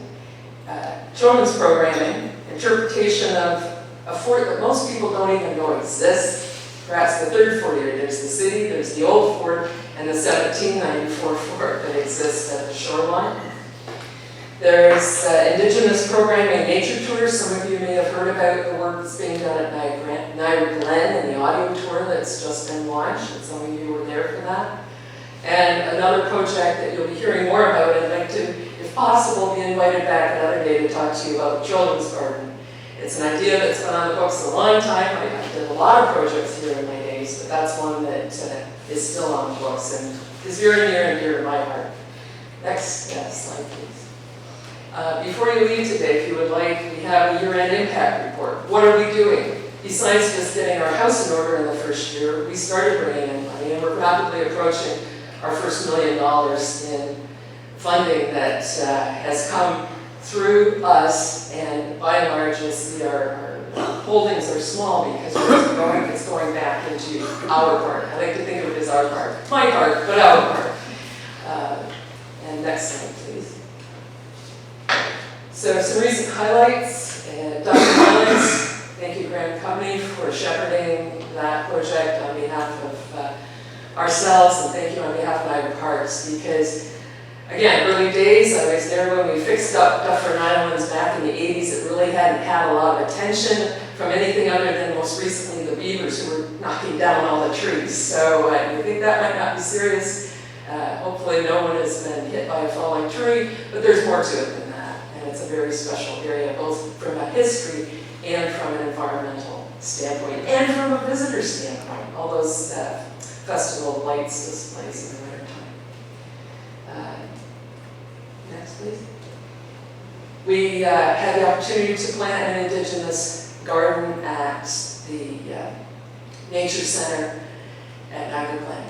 children's programming, interpretation of a fort that most people don't even know exists. Perhaps the third fort here. There's the city, there's the old fort, and the 1794 fort that exists at the shoreline. There's Indigenous programming, nature tours. Some of you may have heard about the work that's being done at Niagara Glen and the audio tour that's just been launched, and some of you were there for that. And another project that you'll be hearing more about, and I'd like to, if possible, be invited back another day to talk to you about the children's garden. It's an idea that's been on the books a long time. I've done a lot of projects here in my days, but that's one that is still on the books and is very near and dear to my heart. Next slide, please. Before you leave today, if you would like, we have a year-end impact report. What are we doing? Besides just getting our house in order in the first year, we started bringing in money, and we're rapidly approaching our first $1 million in funding that has come through us, and by and large, you'll see our holdings are small because it's going back into our part. I like to think of it as our part. My part, but our part. And next slide, please. So some recent highlights and highlights. Thank you, Graham Company, for shepherding that project on behalf of ourselves, and thank you on behalf of Niagara Parks, because again, early days, I was there when we fixed up Dufferin Islands back in the 80s. It really hadn't had a lot of attention from anything other than most recently the beavers who were knocking down all the trees. So you think that might not be serious. Hopefully no one has been hit by a falling tree, but there's more to it than that. And it's a very special area, both from a history and from an environmental standpoint, and from a visitor standpoint. All those festival lights displays in the wintertime. Next, please. We had the opportunity to plant an Indigenous garden at the Nature Center at Niagara Glen.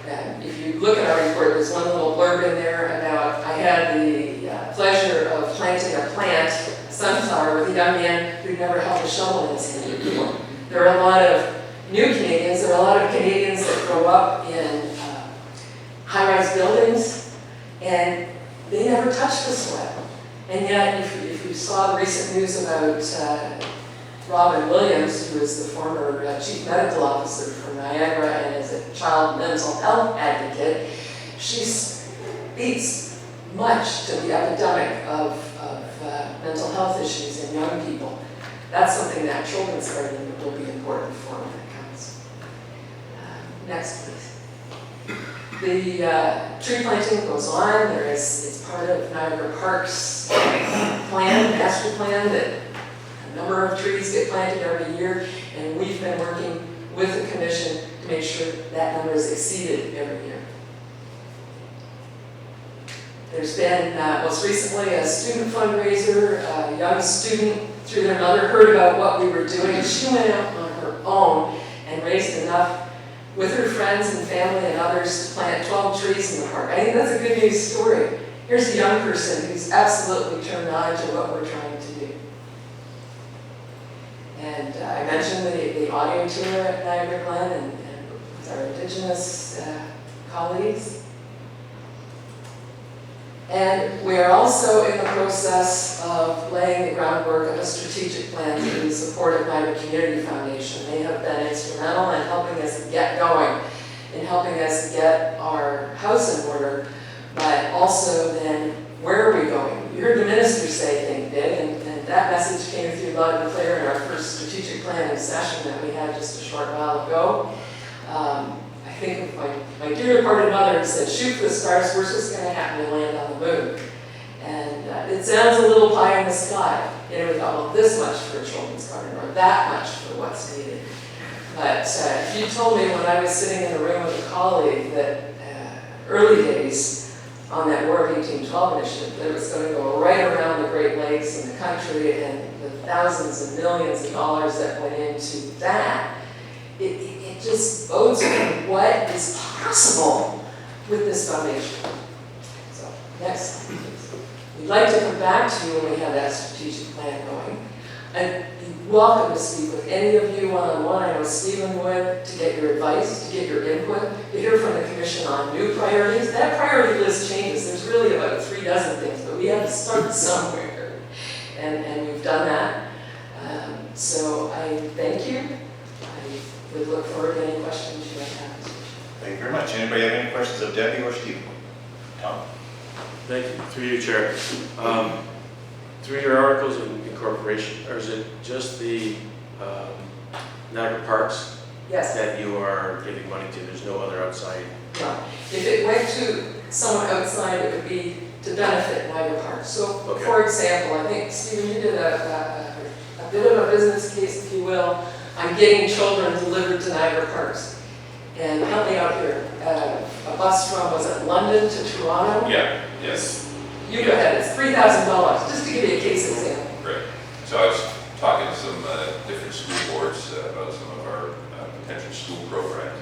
And if you look at our report, there's one little blurb in there about I had the pleasure of planting a plant, a sunflower, with a young man who'd never held a shovel in his hand before. There are a lot of new Canadians, there are a lot of Canadians that grow up in high-rise buildings, and they never touch the soil. And yet, if you saw the recent news about Robin Williams, who is the former chief medical officer for Niagara and is a child mental health advocate, she speaks much to the epidemic of mental health issues in young people. That's something that children's gardening will be important for when it comes. Next, please. The tree planting goes on. It's part of Niagara Parks plan, master plan, that a number of trees get planted every year, and we've been working with the commission to make sure that number is exceeded every year. There's been, most recently, a student fundraiser. A young student, through their mother, heard about what we were doing. She went out on her own and raised enough with her friends and family and others to plant 12 trees in the park. I think that's a good news story. Here's a young person who's absolutely turned on to what we're trying to do. And I mentioned the audio tour at Niagara Glen and with our Indigenous colleagues. And we are also in the process of laying the groundwork of a strategic plan through the support of Niagara Community Foundation. They have been instrumental in helping us get going, in helping us get our house in order, but also then, where are we going? You heard the minister say think big, and that message came through loud and clear in our first strategic planning session that we had just a short while ago. I think of my dear departed mother who said, shoot for the stars, we're just going to happen to land on the moon. And it sounds a little pie in the sky. You know, we thought, well, this much for a children's garden, or that much for what's needed. But if you told me when I was sitting in a room with a colleague that early days on that War of 1812 initiative, that it was going to go right around the Great Lakes and the country, and the thousands and millions of dollars that went into that, it just bodes for what is possible with this foundation. So, next slide, please. We'd like to come back to you when we have that strategic plan going. I'd be welcome to speak with any of you one-on-one. I know Stephen would, to get your advice, to get your input, to hear from the commission on new priorities. That priority list changes. There's really about 36 things, but we have to start somewhere. And we've done that. So I thank you. I would look forward to any questions you might have. Thank you very much. Anybody have any questions of Debbie or Steve? Tom? Thank you. Through you, Chair. Through your articles of incorporation, or is it just the Niagara Parks Yes. that you are giving money to? There's no other outside? No. If it went to someone outside, it would be to benefit Niagara Parks. So, Okay. for example, I think, Stephen, you did a bit of a business case, if you will, on getting children delivered to Niagara Parks. And help me out here. A bus from, was it London to Toronto? Yeah, yes. You go ahead, it's $3,000, just to give you a case example. Great. So I was talking to some different school boards about some of our potential school programs.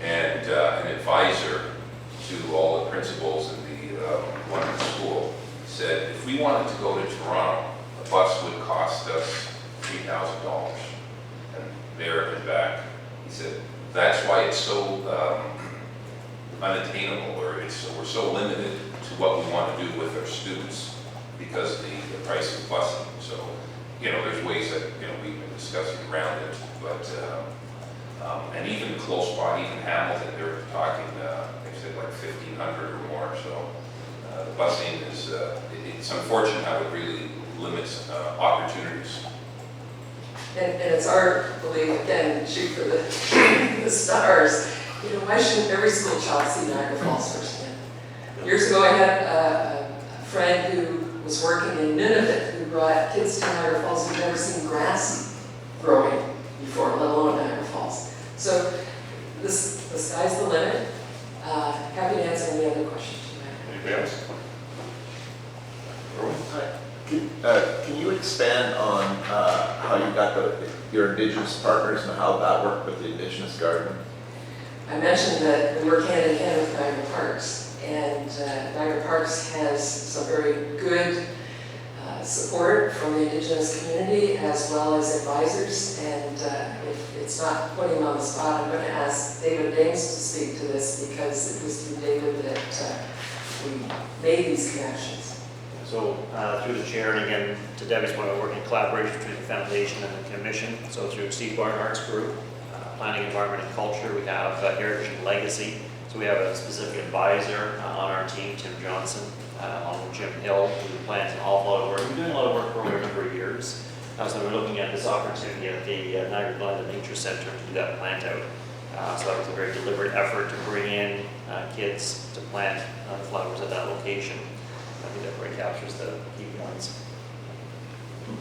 And an advisor to all the principals in the London school said, if we wanted to go to Toronto, a bus would cost us $3,000. And there and back. He said, that's why it's so unattainable, or we're so limited to what we want to do with our students because the price of busing. So, there's ways that, we've been discussing around it, but, and even close by, even Hamilton, they're talking, they said like 1,500 or more. So the busing is, it's unfortunate how it really limits opportunities. And it's our belief, again, shoot for the stars. Why shouldn't every school child see Niagara Falls firsthand? Years ago, I had a friend who was working in Nunavut who brought kids to Niagara Falls who'd never seen grass growing before, let alone Niagara Falls. So the sky's the limit. Happy to answer any other questions you might have. Anybody else? Can you expand on how you got your Indigenous partners and how that worked with the Indigenous Garden? I mentioned that we work hand in hand with Niagara Parks, and Niagara Parks has some very good support from the Indigenous community as well as advisors. And if it's not putting him on the spot, I'm going to ask David Dames to speak to this because it was through David that we made these connections. So through the chair, and again, to Debbie's point, we're working in collaboration between the foundation and the commission. So through Steve Barnhart's group, Planning, Environment, and Culture, we have Heritage and Legacy. So we have a specific advisor on our team, Tim Johnson, on Jim Hill, who plans an awful lot of work. We've been doing a lot of work for over a number of years. So we're looking at this opportunity at the Niagara Glen Nature Center to do that plant out. So that was a very deliberate effort to bring in kids to plant flowers at that location. I think that really captures the key points.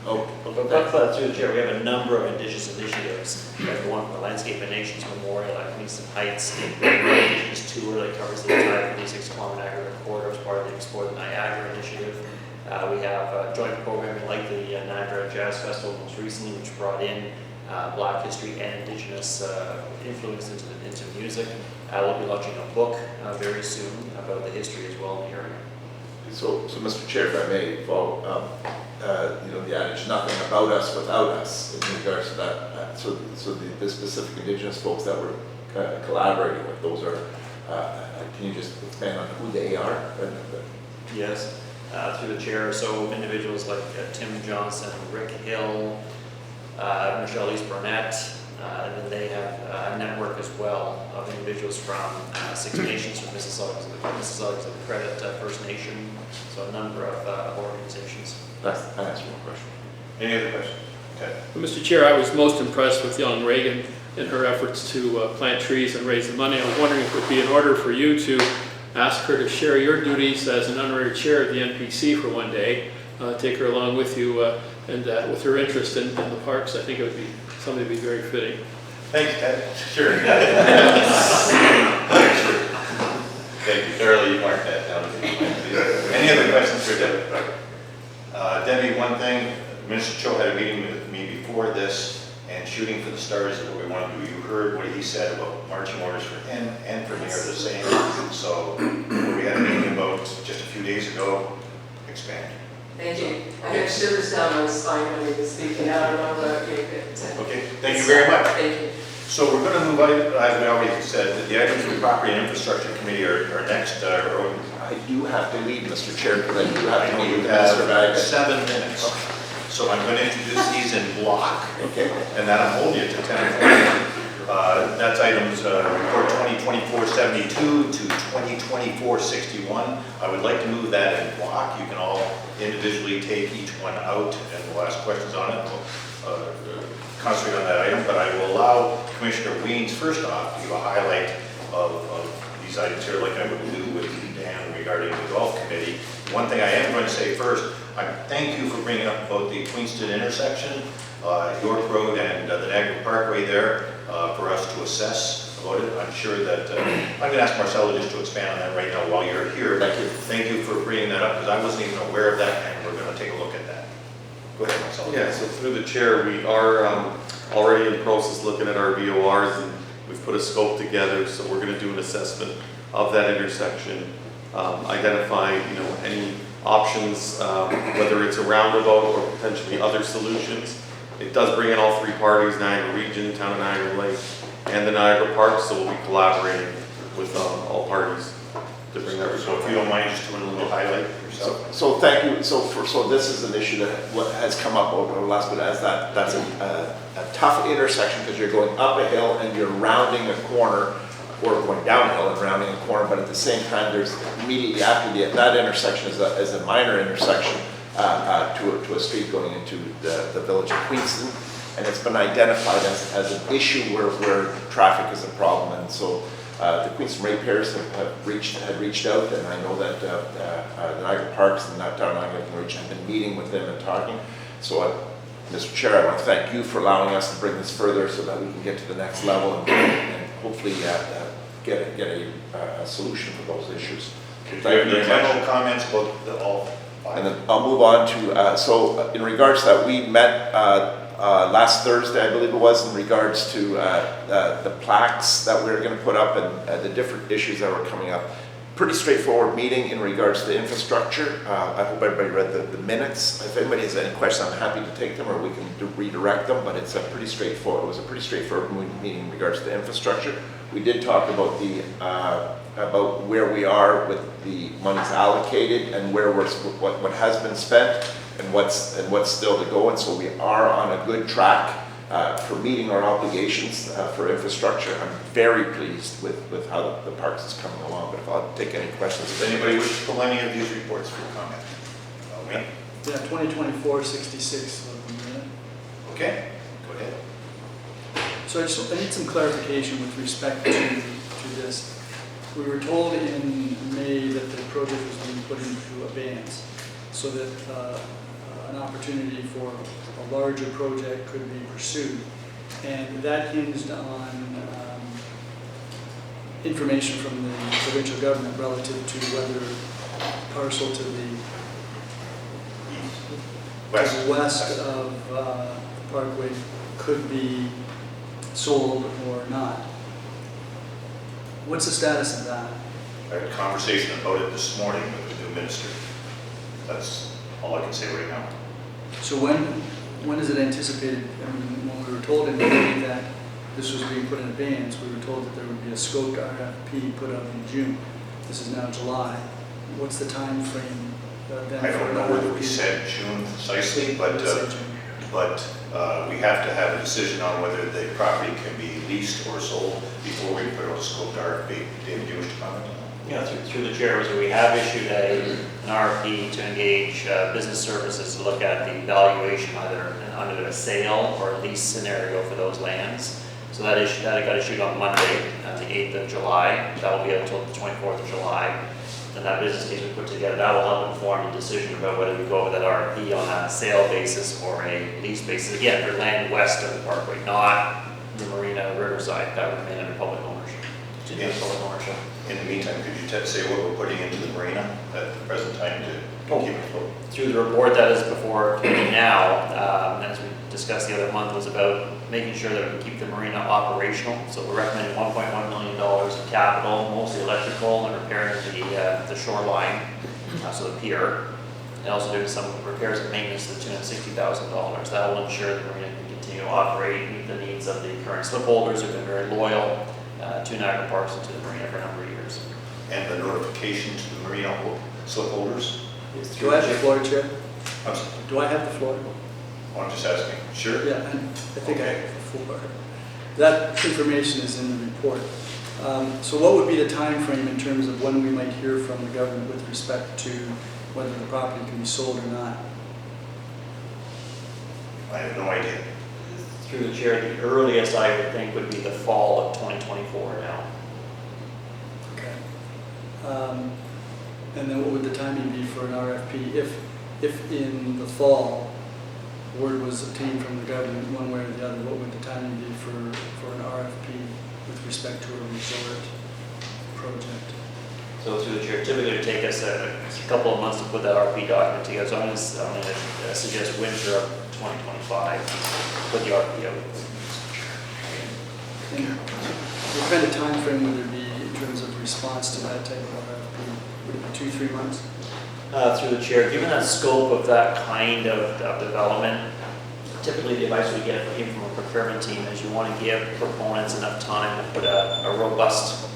But through the chair, we have a number of Indigenous initiatives. We have the one from the Landscape of Nations Memorial at Queenston Heights, the Indigenous Tour that covers the entire 56-kilometer Niagara corridor as part of the Explore the Niagara initiative. We have joint programming like the Niagara Jazz Festival most recently, which brought in Black history and Indigenous influence into music. We'll be launching a book very soon about the history as well in the area. So Mr. Chair, if I may follow, the adage, nothing about us without us, in regards to that. So the specific Indigenous folks that we're collaborating with, those are, can you just expand on who they are? Yes, through the chair, so individuals like Tim Johnson, Rick Hill, Michelle East Burnett, and then they have a network as well of individuals from Six Nations, from Mississaugas of the Credit First Nation, so a number of organizations. That's one question. Any other questions? Okay. Mr. Chair, I was most impressed with young Reagan in her efforts to plant trees and raise the money. I was wondering if it would be in order for you to ask her to share your duties as an honorary chair of the NPC for one day, take her along with you, and with her interest in the parks, I think it would be something to be very fitting. Thanks, Ted. Sure. Thank you. Thoroughly, you marked that down. Any other questions for Debbie? Debbie, one thing, Minister Cho had a meeting with me before this, and shooting for the stars is what we want to do. You heard what he said about marching orders for him and for me are the same. So what we had a meeting about just a few days ago, expand. Thank you. I got shivers down my spine when he was speaking. I don't know about you, but... Okay, thank you very much. Thank you. So we're going to move on, as we already said, the items from Property and Infrastructure Committee are next. I do have to leave, Mr. Chair, because I do have to meet with You Mr. Bag. have 7 minutes. So I'm going to introduce these in block. Okay. And then I'm holding it to 10:40. That's items report 2024-72 to 2024-61. I would like to move that in block. You can all individually take each one out and we'll ask questions on it. We'll concentrate on that item, but I will allow Commissioner Weens first off to give a highlight of these items here, like I would do with Dan regarding the golf committee. One thing I am going to say first, I thank you for bringing up both the Queenston intersection, York Road, and the Niagara Parkway there for us to assess about it. I'm sure that I'm going to ask Marcella just to expand on that right now while you're here. Thank you. Thank you for bringing that up because I wasn't even aware of that, and we're going to take a look at that. Go ahead, Marcella. Yeah, so through the chair, we are already in the process looking at our VORs, and we've put a scope together, so we're going to do an assessment of that intersection, identify any options, whether it's a roundabout or potentially other solutions. It does bring in all 3 parties, Niagara Region, Town of Niagara Lake, and the Niagara Park, so we'll be collaborating with all parties to bring that result. So if you don't mind just doing a little highlight yourself. So thank you. So this is an issue that has come up over the last bit, as that's a tough intersection because you're going up a hill and you're rounding a corner, or going downhill and rounding a corner, but at the same time, there's immediately after that intersection is a minor intersection to a street going into the village of Queenston, and it's been identified as an issue where traffic is a problem, and so the Queenston ratepayers had reached out, and I know that the Niagara Parks and Town of Niagara Region have been meeting with them and talking. So, Mr. Chair, I want to thank you for allowing us to bring this further so that we can get to the next level and hopefully get a solution for those issues. Thank you very much. General comments about all 5. And then I'll move on to, so in regards to that, we met last Thursday, I believe it was, in regards to the plaques that we were going to put up and the different issues that were coming up. Pretty straightforward meeting in regards to infrastructure. I hope everybody read the minutes. If anybody has any questions, I'm happy to take them, or we can redirect them, but it's a pretty straightforward. It was a pretty straightforward meeting in regards to infrastructure. We did talk about about where we are with the monies allocated and what has been spent and what's still to go, and so we are on a good track for meeting our obligations for infrastructure. I'm very pleased with how the parks is coming along, but if I'll take any questions. Does anybody wish to pull any of these reports for comment? Wayne? Yeah, 2024, 66 of the minute. Okay, go ahead. So I need some clarification with respect to this. We were told in May that the project was being put into abeyance so that an opportunity for a larger project could be pursued. And that hinged on information from the provincial government relative to whether parcel to the west of the Parkway could be sold or not. What's the status of that? I had a conversation about it this morning with the new minister. That's all I can say right now. So when is it anticipated? I mean, when we were told in May that this was being put in abeyance, we were told that there would be a scoped RFP put out in June. This is now July. What's the time frame then? I don't know whether we said June precisely, but we have to have a decision on whether the property can be leased or sold before we put out a scoped RFP. David, do you wish to comment on that? Yeah, through the chair, so we have issued an RFP to engage business services to look at the valuation either under a sale or a lease scenario for those lands. So that got issued on Monday, the 8th of July. That will be until the 24th of July. And that business case we put together, that will help inform the decision about whether we go with that RFP on a sale basis or a lease basis. Again, for land west of the Parkway, not the Marina Riverside, that would remain under public ownership. Public ownership. In the meantime, could you say what we're putting into the marina at the present time to keep it afloat? Through the report that is before committee now, as we discussed the other month, was about making sure that we keep the marina operational. So we're recommending $1.1 million of capital, mostly electrical, and repairing the shoreline, so the pier, and also doing some repairs and maintenance to the tune of $60,000. That will ensure the marina can continue to operate, meet the needs of the current slip holders who've been very loyal to Niagara Parks and to the marina for a number of years. And the notification to the marina slip holders? Do I have the floor, Chair? I'm sorry. Do I have the floor? Oh, I'm just asking. Sure. Yeah, I think I have the floor. That information is in the report. So what would be the time frame in terms of when we might hear from the government with respect to whether the property can be sold or not? I have no idea. Through the chair, the earliest I would think would be the fall of 2024 now. Okay. And then what would the timing be for an RFP? If in the fall, word was obtained from the government one way or the other, what would the timing be for an RFP with respect to a resort project? So through the chair, typically it would take us a couple of months to put that RFP document together. So I'm going to suggest winter of 2025, put the RFP out. And what kind of time frame would there be in terms of response to that type of RFP? Would it be 2-3 months? Through the chair, given that scope of that kind of development, typically the advice we get from a procurement team is you want to give proponents enough time to put a robust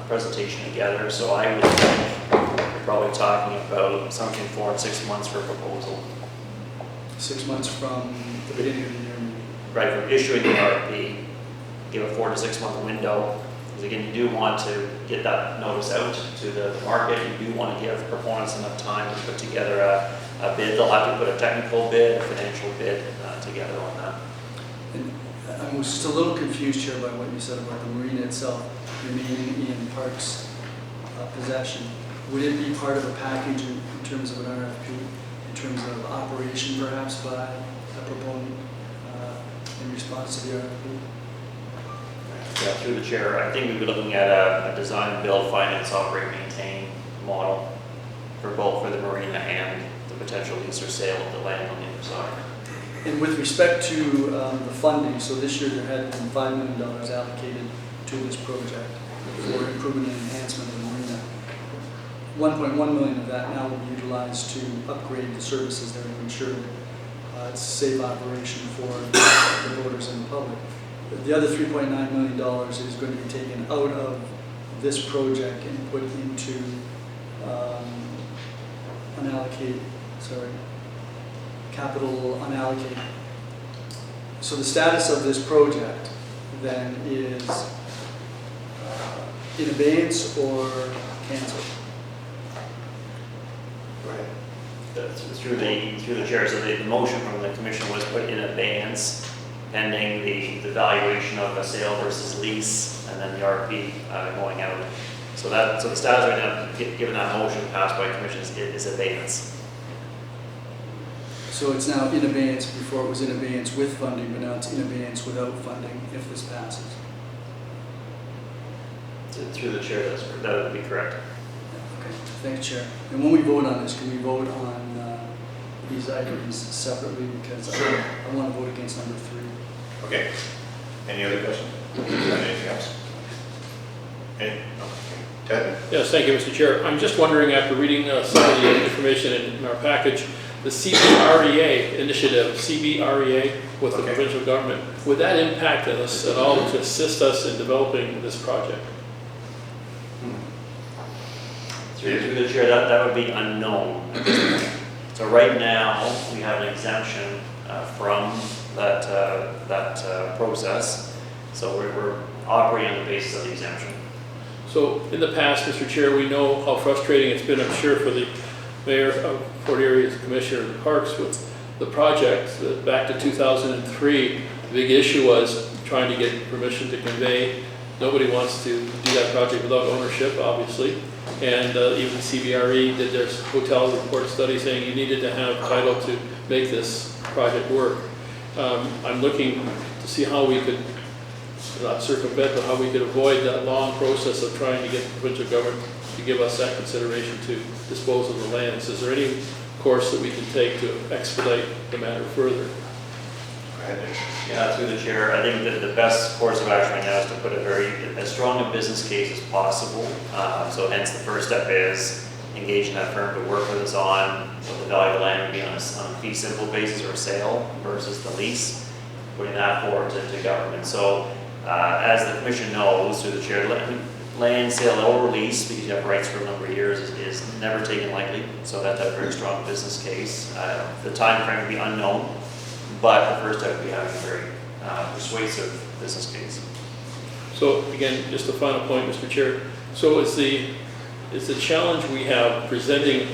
presentation together. So I would think you're probably talking about something 4 and 6 months for a proposal. 6 months from the beginning of the year? Right, from issuing the RFP, give a 4 to 6 month window. Because again, you do want to get that notice out to the market. You do want to give proponents enough time to put together a bid. They'll have to put a technical bid, a financial bid together on that. And I was just a little confused here by what you said about the marina itself remaining in Parks possession. Would it be part of a package in terms of an RFP, in terms of operation perhaps by a proponent in response to the RFP? Yeah, through the chair, I think we'd be looking at a design, build, finance, operate, maintain model for both for the marina and the potential lease or sale of the land on the other side. And with respect to the funding, so this year there had been $5 million allocated to this project for improvement and enhancement of the marina. 1.1 million of that now will be utilized to upgrade the services there to ensure that it's a safe operation for the boaters and the public. The other $3.9 million is going to be taken out of this project and put into capital unallocated. So the status of this project then is in abeyance or canceled? Go ahead. Through the chair, so the motion from the commission was put in abeyance pending the valuation of a sale versus lease and then the RP going out. So the status right now, given that motion passed by commission, is abeyance. So it's now in abeyance, before it was in abeyance with funding, but now it's in abeyance without funding if this passes. Through the chair, that would be correct. Okay, thanks, Chair. And when we vote on this, can we vote on these items separately? Because I want to vote against number 3. Okay. Any other questions? Anything else? Ted? Yes, thank you, Mr. Chair. I'm just wondering, after reading some of the information in our package, the CBREA initiative, CBREA with the provincial government, would that impact us at all to assist us in developing this project? Through the chair, that would be unknown at this point. So right now, we have an exemption from that process. So we're operating on the basis of the exemption. So in the past, Mr. Chair, we know how frustrating it's been, I'm sure, for the Mayor of Fort Erie as Commissioner of the Parks with the project. Back to 2003, the big issue was trying to get permission to convey. Nobody wants to do that project without ownership, obviously. And even CBRE did their hotel report study saying you needed to have title to make this project work. I'm looking to see how we could, not circumvent, but how we could avoid that long process of trying to get the provincial government to give us that consideration to dispose of the lands. Is there any course that we can take to expedite the matter further? Go ahead, Nick. Yeah, through the chair, I think that the best course of action right now is to put as strong a business case as possible. So hence the first step is engaging that firm to work with us on what the value of the land would be on a fee simple basis or a sale versus the lease, putting that forward to government. So as the commission knows, through the chair, land sale or lease, because you have rights for a number of years, is never taken lightly. So that's a very strong business case. The time frame would be unknown, but the first step would be having a very persuasive business case. So again, just a final point, Mr. Chair. So is the challenge we have presenting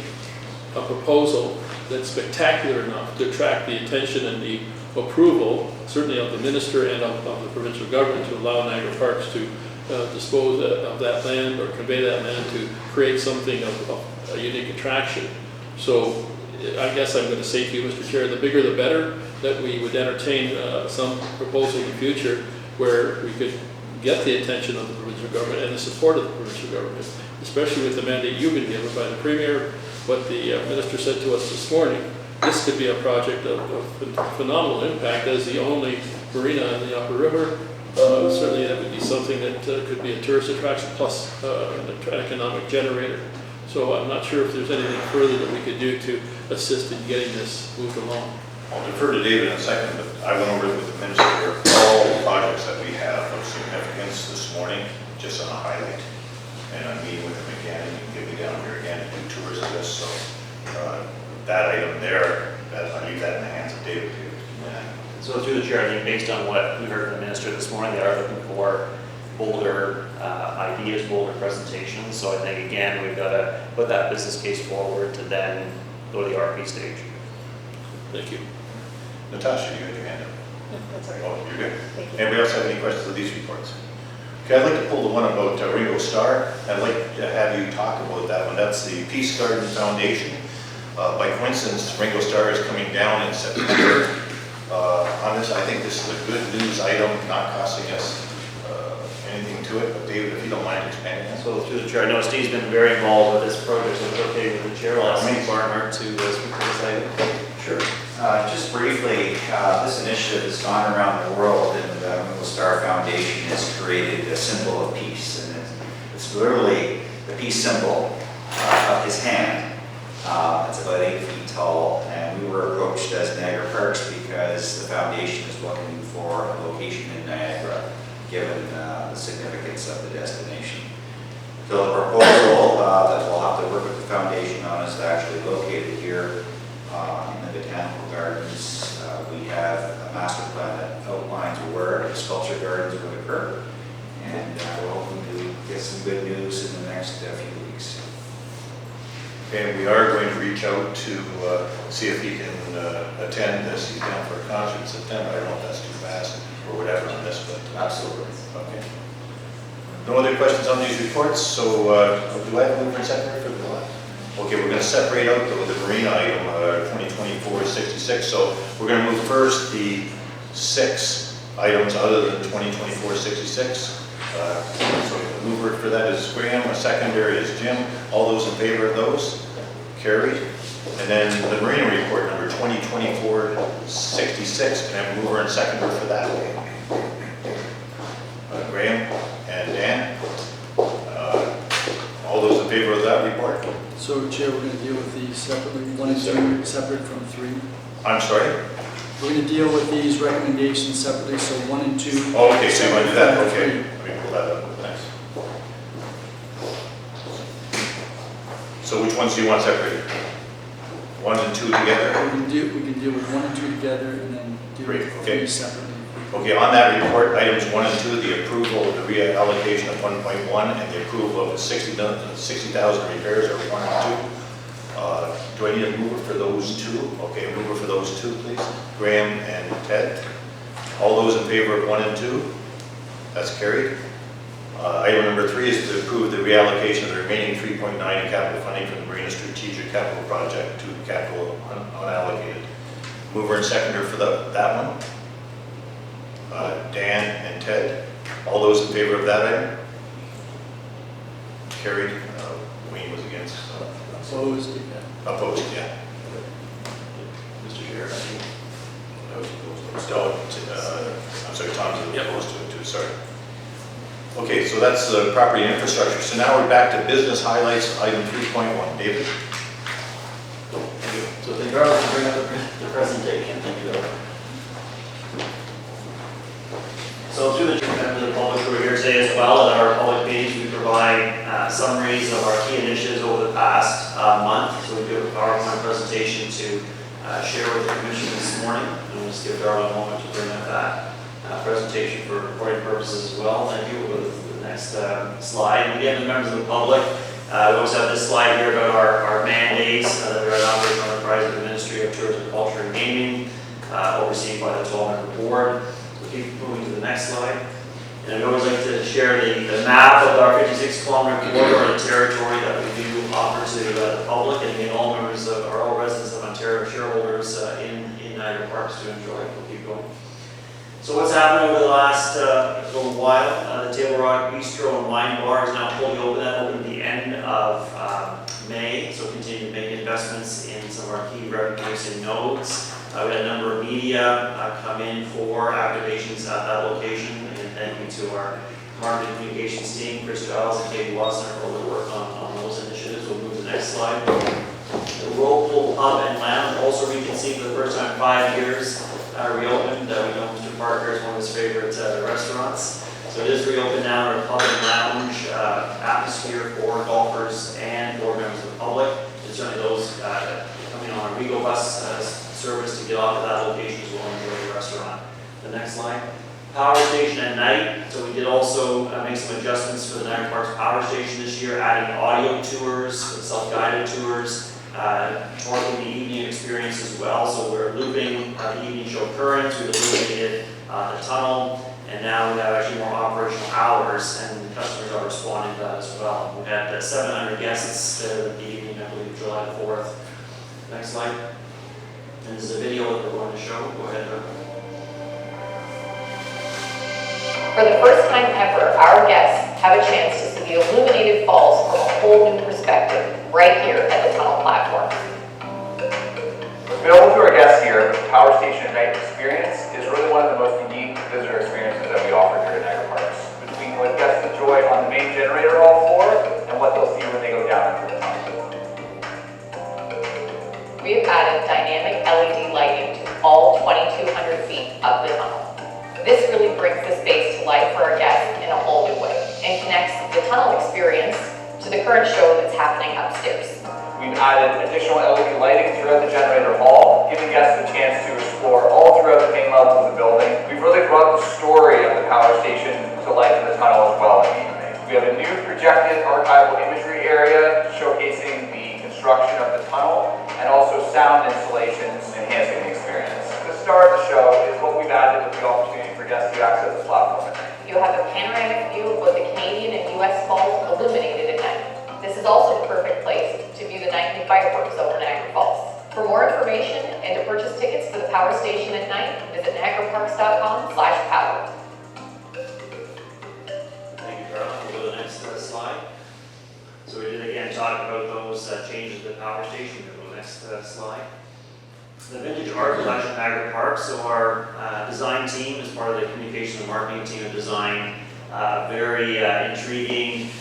a proposal that's spectacular enough to attract the attention and the approval, certainly of the minister and of the provincial government, to allow Niagara Parks to dispose of that land or convey that land to create something of a unique attraction. So I guess I'm going to say to you, Mr. Chair, the bigger the better, that we would entertain some proposal in the future where we could get the attention of the provincial government and the support of the provincial government, especially with the mandate you've been given by the Premier, what the Minister said to us this morning. This could be a project of phenomenal impact as the only marina in the Upper River. Certainly that would be something that could be a tourist attraction plus an economic generator. So I'm not sure if there's anything further that we could do to assist in getting this moved along. I'll defer to David in a second, but I went over with the minister all the projects that we have of significance this morning, just on a highlight. And I'm meeting with him again, and he can get me down here again and do tours of this. So that item there, I leave that in the hands of David. So through the chair, I think based on what we heard from the minister this morning, they are looking for bolder ideas, bolder presentations. So I think again, we've got to put that business case forward to then go to the RP stage. Thank you. Natasha, you had your hand up. That's all right. Oh, you're good. Thank you. Anybody else have any questions of these reports? Okay, I'd like to pull the one about Ringo Starr. I'd like to have you talk about that one. That's the Peace Garden Foundation. By coincidence, Ringo Starr is coming down in September. On this, I think this is a good news item, not costing us anything to it. But David, if you don't mind expanding that. So through the chair, I know Steve's been very involved with this project, so it's okay with the chair. I'll ask Steve Barnard to speak to this item. Sure. Just briefly, this initiative has gone around the world, and the Ringo Starr Foundation has created a symbol of peace, and it's literally the peace symbol of his hand. It's about 8 feet tall, and we were approached as Niagara Parks because the foundation is looking for a location in Niagara, given the significance of the destination. So the proposal that we'll have to work with the foundation on is actually located here in the Botanical Gardens. We have a master plan that And we are going to reach out to see if he can attend this. He's down for a concert in September. I don't know if that's too fast or whatever on this, but. Absolutely. Okay. No other questions on these reports, so do I have a mover and seconder for the last? Okay, we're going to separate out the marina item, 2024-66. So we're going to move first the 6 items other than 2024-66. So the mover for that is Graham, a secondary is Jim. All those in favor of those? Carried. And then the marina report number 2024-66. Can I have a mover and seconder for that? Graham and Dan. All those in favor of that report? So Chair, we're going to deal with these separately, 1 and 2 separate from 3. I'm sorry? We're going to deal with these recommendations separately, so 1 and 2. Oh, okay, so you want to do that, separate okay. from Let me pull that up, thanks. So which ones do you want separated? 1 and 2 together? We can deal with 1 and 2 together and then deal Great, with okay. 3 separately. Okay, on that report, items 1 and 2, the approval of the reallocation of 1.1 and the approval of 60,000 repairs are 1 and 2. Do I need a mover for those 2? Okay, a mover for those 2, please. Graham and Ted. All those in favor of 1 and 2? That's carried. Item number 3 is to approve the reallocation of the remaining 3.9 in capital funding from the Marina Strategic Capital Project to capital unallocated. Mover and seconder for that one. Dan and Ted. All those in favor of that item? Carried. Wayne was against. Opposed, yeah. Opposed, yeah. Mr. Chair, I think I was opposed. I'm sorry, Tom's opposed to it too, sorry. Okay, so that's the property and infrastructure. So now we're back to business highlights, item 3.1. David? Thank you. So thank you very much for bringing up the presentation. Thank you, Bill. So through the members of the public who are here today as well, at our public meetings, we provide summaries of our key initiatives over the past month. So we do a PowerPoint presentation to share with the commission this morning. And we'll just give Darla a moment to bring up that presentation for recording purposes as well. Thank you. With the next slide. And again, the members of the public, we always have this slide here about our mandates that are an operational enterprise of the Ministry of Tourism, Culture and Gaming, overseen by the 12-member board. Keep moving to the next slide. And I'd always like to share the map of our 56-kilometer corridor and territory that we do offer to the public and again, all members of all residents of Ontario shareholders in Niagara Parks to enjoy. We'll keep going. So what's happened over the last little while? The Table Rock Bistro and Wine Bar is now fully open. That opened at the end of May. So continue to make investments in some of our key revenue-producing nodes. We had a number of media come in for activations at that location, and thank you to our marketing communications team, Chris Giles and Katie Watson, for all their work on those initiatives. We'll move to the next slide. The Whirlpool Pub and Lounge, also reconceived for the first time in 5 years, reopened. We know Mr. Parker is one of his favorite restaurants. So it is reopened now, our pub and lounge atmosphere for golfers and for members of the public. And certainly those coming on our Rego bus service to get off of that location as well and enjoy the restaurant. The next slide. Power station at night. So we did also make some adjustments for the Niagara Parks Power Station this year, adding audio tours, self-guided tours, torquing the evening experience as well. So we're looping the evening show currents, we've illuminated the tunnel, and now we have actually more operational hours, and customers are responding to that as well. We had 700 guests the evening, I believe, July the 4th. Next slide. And this is a video that we're going to show. Go ahead, Doug. For the first time ever, our guests have a chance to see the illuminated falls from a whole new perspective right here at the tunnel platform. Available to our guests here, the Power Station at Night experience is really one of the most unique visitor experiences that we offer here at Niagara Parks. Between what guests enjoy on the main generator hall floor and what they'll see when they go down into the tunnel. We have added dynamic LED lighting to all 2,200 feet of the tunnel. This really brings the space to life for our guests in a whole new way and connects the tunnel experience to the current show that's happening upstairs. We've added additional LED lighting throughout the generator hall, giving guests a chance to explore all throughout the main levels of the building. We've really brought the story of the power station to life in the tunnel as well in the evening. We have a new projected archival imagery area showcasing the construction sound installations, enhancing the experience. The star of the show is what we've added with the opportunity for guests to access the platform. You'll have a panoramic view of both the Canadian and U.S. falls illuminated at night. This is also the perfect place to view the nightly fireworks over Niagara Falls. For more information and to purchase tickets for the Power Station at night, visit niagaraparks.com/power. Thank you, Carol. We'll go to the next slide. So we did again talk about those changes to the power station. We'll go to the next slide. The Vintage Art Collection at Niagara Park. So our design team, as part of the communication and marketing team, have designed a very intriguing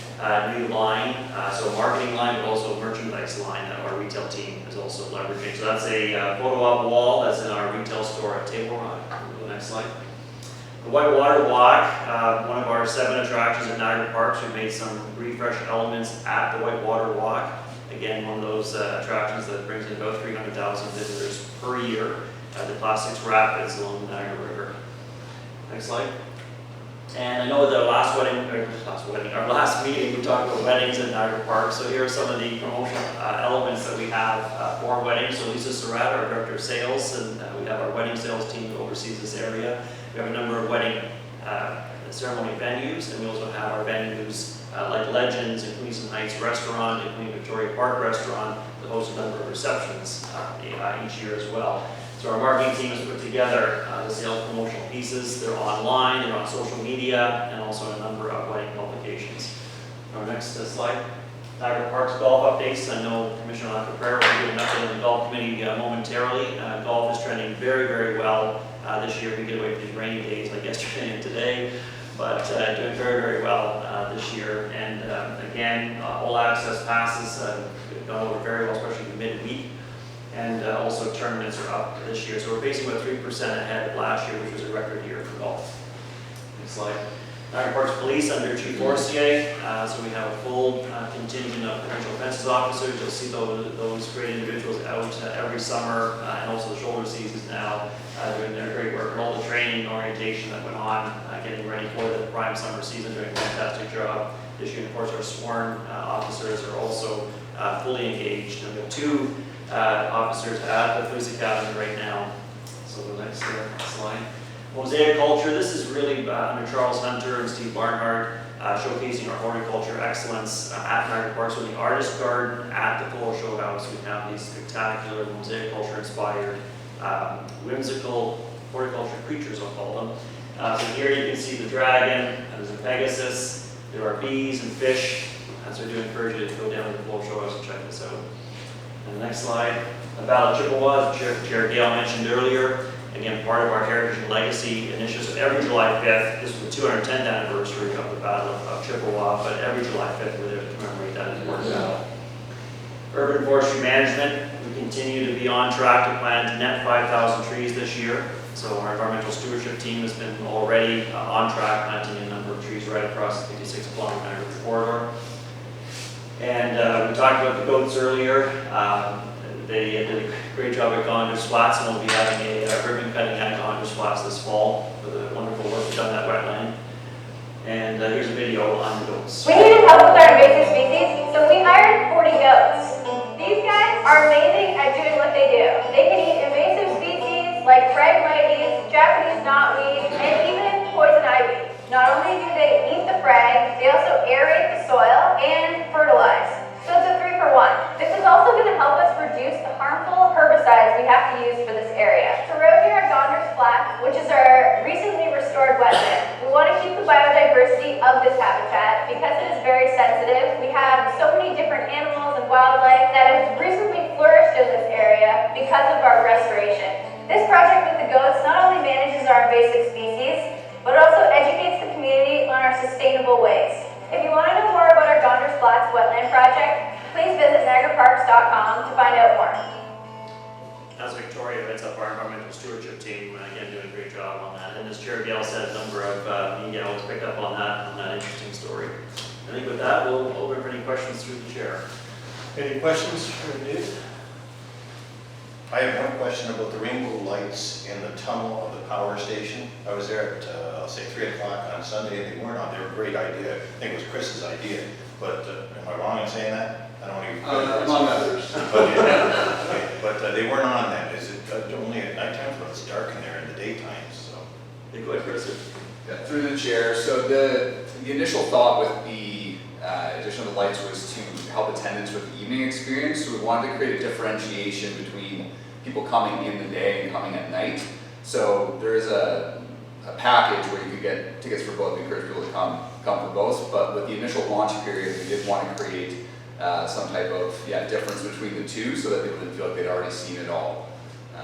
new line. So a marketing line, but also a merchandise line that our retail team is also leveraging. So that's a photo op wall that's in our retail store at Table Rock. We'll go to the next slide. The Whitewater Walk, one of our 7 attractions at Niagara Parks. We made some refresh elements at the Whitewater Walk. Again, one of those attractions that brings in about 300,000 visitors per year at the Class 6 Rapids along the Niagara River. Next slide. And I know at our last meeting, we talked about weddings at Niagara Park. So here are some of the promotional elements that we have for weddings. So Lisa Surratt, our Director of Sales, and we have our wedding sales team that oversees this area. We have a number of wedding ceremony venues, and we also have our venues like Legends and Queenston Heights Restaurant and Queen Victoria Park Restaurant that host a number of receptions each year as well. So our marketing team has put together the sales promotional pieces. They're online, they're on social media, and also a number of wedding publications. Our next slide. Niagara Parks golf updates. I know Commissioner Lafreniere will be giving an update on the golf committee momentarily. Golf is trending very, very well this year. We get away from these rainy days like yesterday and today, but doing very, very well this year. And again, all access passes gone over very well, especially the midweek. And also tournaments are up this year. So we're basically about 3% ahead of last year, which was a record year for golf. Next slide. Niagara Parks Police under Chief Forestier. So we have a full contingent of provincial offenses officers. You'll see those great individuals out every summer, and also the shoulder seasons now, doing their great work, and all the training and orientation that went on, getting ready for the prime summer season, doing a fantastic job. This year, of course, our sworn officers are also fully engaged. And we have 2 officers at the police academy right now. So the next slide. Mosaic culture. This is really under Charles Hunter and Steve Barnhart, showcasing our horticulture excellence at Niagara Park. So the artist garden at the Polo Show House, we have these spectacular mosaic culture inspired, whimsical horticulture creatures, I'll call them. So here you can see the dragon, there's a Pegasus, there are bees and fish. So I do encourage you to go down to the Polo Show House and check this out. And the next slide, the Battle of Chippewas, Chair Gale mentioned earlier. Again, part of our Heritage and Legacy initiative. So every July 5th, this was the 210th anniversary of the Battle of Chippewa, but every July 5th we're there to commemorate that important battle. Urban forestry management, we continue to be on track to plant net 5,000 trees this year. So our environmental stewardship team has been already on track, planting a number of trees right across the 56-kilometer Niagara corridor. And we talked about the goats earlier. They did a great job at Gonders Flats, and we'll be having a ribbon cutting at Gonders Flats this fall for the wonderful work we've done at that wetland. And here's a video on the goats. We needed help with our invasive species, so we hired 40 goats. These guys are amazing at doing what they do. They can eat invasive species like Phragmites, Japanese knotweed, and even poison ivy. Not only do they eat the frag, they also aerate the soil and fertilize. So it's a 3-for-1. This is also going to help us reduce the harmful herbicides we have to use for this area. So right here at Gonders Flats, which is our recently restored wetland, we want to keep the biodiversity of this habitat because it is very sensitive. We have so many different animals and wildlife that have recently flourished in this area because of our restoration. This project with the goats not only manages our invasive species, but it also educates the community on our sustainable ways. If you want to know more about our Gonders Flats wetland project, please visit niagaraparks.com to find out more. That's Victoria, heads up our environmental stewardship team, again doing a great job on that. And as Chair Gale said, a number of media outlets picked up on that interesting story. I think with that, we'll open for any questions through the chair. Any questions for Dave? I have one question about the rainbow lights in the tunnel of the power station. I was there at, I'll say 3 o'clock on Sunday, and they weren't on. They were a great idea. I think it was Chris's idea, but am I wrong in saying that? I don't want to. Among others. But they weren't on then, is it only at nighttime, but it's dark in there in the daytime, so. Hey, go ahead, Chris. Yeah, through the chair. So the initial thought with the addition of the lights was to help attendance with the evening experience. So we wanted to create a differentiation between people coming in the day and coming at night. So there is a package where you could get tickets for both. We encourage people to come for both. But with the initial launch period, we did want to create some type of difference between the two, so that people didn't feel like they'd already seen it all.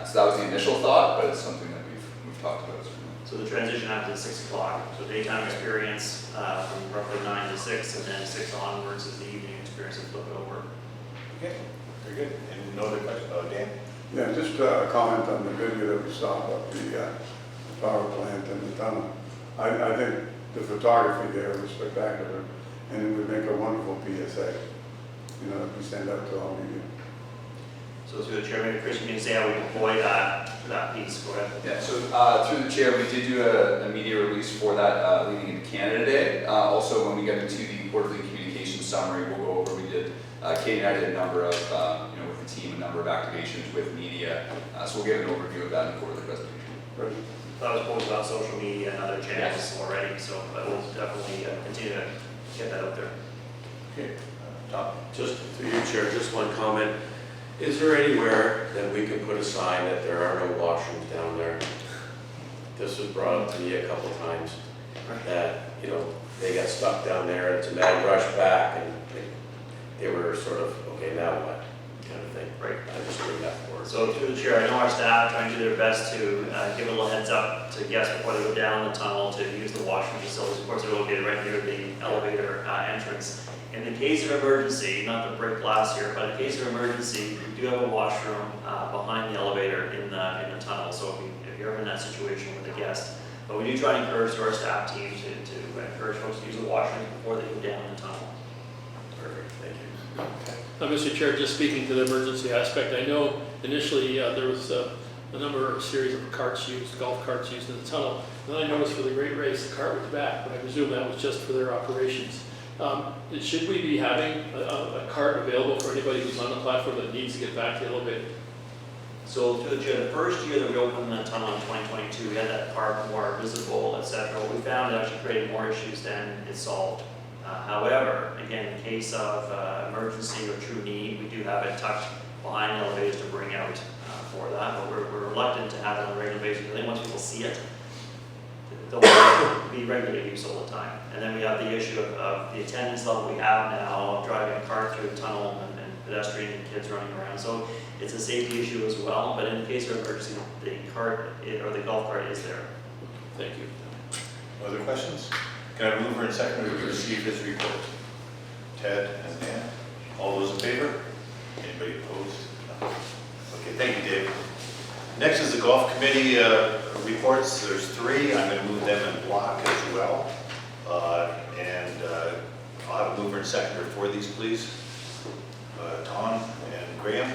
So that was the initial thought, but it's something that we've talked about. So the transition after 6 o'clock, so daytime experience from roughly 9 to 6, and then 6 onwards is the evening experience and flip it over. Okay, very good. And no other questions? Dan? Yeah, just a comment on the video that we saw about the power plant and the tunnel. I think the photography there was spectacular, and it would make a wonderful PSA. You know, if we send out to all media. So through the chair, maybe Chris, you can say how we deploy that piece. Go ahead. Yeah, so through the chair, we did do a media release for that leading into Canada Day. Also, when we get into the quarterly communication summary, we'll go over, we did, Kate and I did a number of, with the team, a number of activations with media. So we'll give an overview of that in the quarterly presentation. Right. That was posted on social media and other channels already, so we'll definitely continue to get that out there. Okay, Tom? Just through you, Chair, just one comment. Is there anywhere that we can put a sign that there are no washrooms down there? This was brought up to me a couple times, that, they got stuck down there, it's a mad rush back, and they were sort of, okay, now what, kind of thing. Right. I just bring that forward. So through the chair, I know our staff trying to do their best to give a little heads up to guests before they go down the tunnel to use the washroom facilities. Of course, they're located right near the elevator entrance. In the case of emergency, not to break glass here, but in case of emergency, we do have a washroom behind the elevator in the tunnel. So if you're ever in that situation with a guest, but we do try to encourage our staff team to encourage folks to use the washroom before they go down the tunnel. Perfect, thank you. Mr. Chair, just speaking to the emergency aspect, I know initially there was a series of carts used, golf carts used in the tunnel. Then I noticed for the great race, the cart was back, but I presume that was just for their operations. Should we be having a cart available for anybody who's on the platform that needs to get back to the elevator? So through the chair, the first year that we opened the tunnel in 2022, we had that cart more visible, etc. What we found it actually created more issues than it solved. However, again, in case of emergency or true need, we do have it tucked behind the elevators to bring out for that, but we're reluctant to have it on a regular basis. Because once people see it, they'll be regular use all the time. And then we have the issue of the attendance level we have now of driving a car through the tunnel and pedestrian and kids running around. So it's a safety issue as well, but in the case of emergency, the cart or the golf cart is there. Thank you. Other questions? Can I move and second to receive this report? Ted and Dan, all those in favor? Anybody opposed? No. Okay, thank you, Dave. Next is the golf committee reports. There's 3. I'm going to move them in block as well. I'll have a mover and seconder for these, please. Tom and Graham.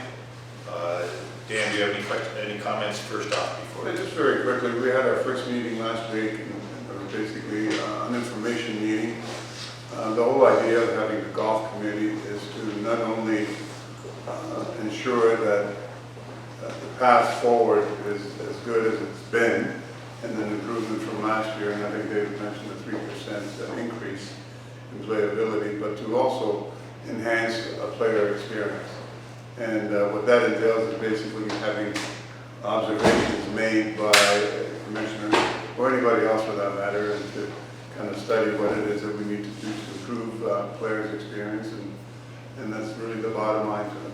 Dan, do you have any comments first off before? Just very quickly, we had our first meeting last week, and it was basically an information meeting. The whole idea of having the golf committee is to not only ensure that the path forward is as good as it's been, and an improvement from last year, and I think David mentioned a 3% increase in playability, but to also enhance a player experience. And what that entails is basically having observations made by a commissioner, or anybody else for that matter, and to kind of study what it is that we need to do to improve players' experience, and that's really the bottom line to it.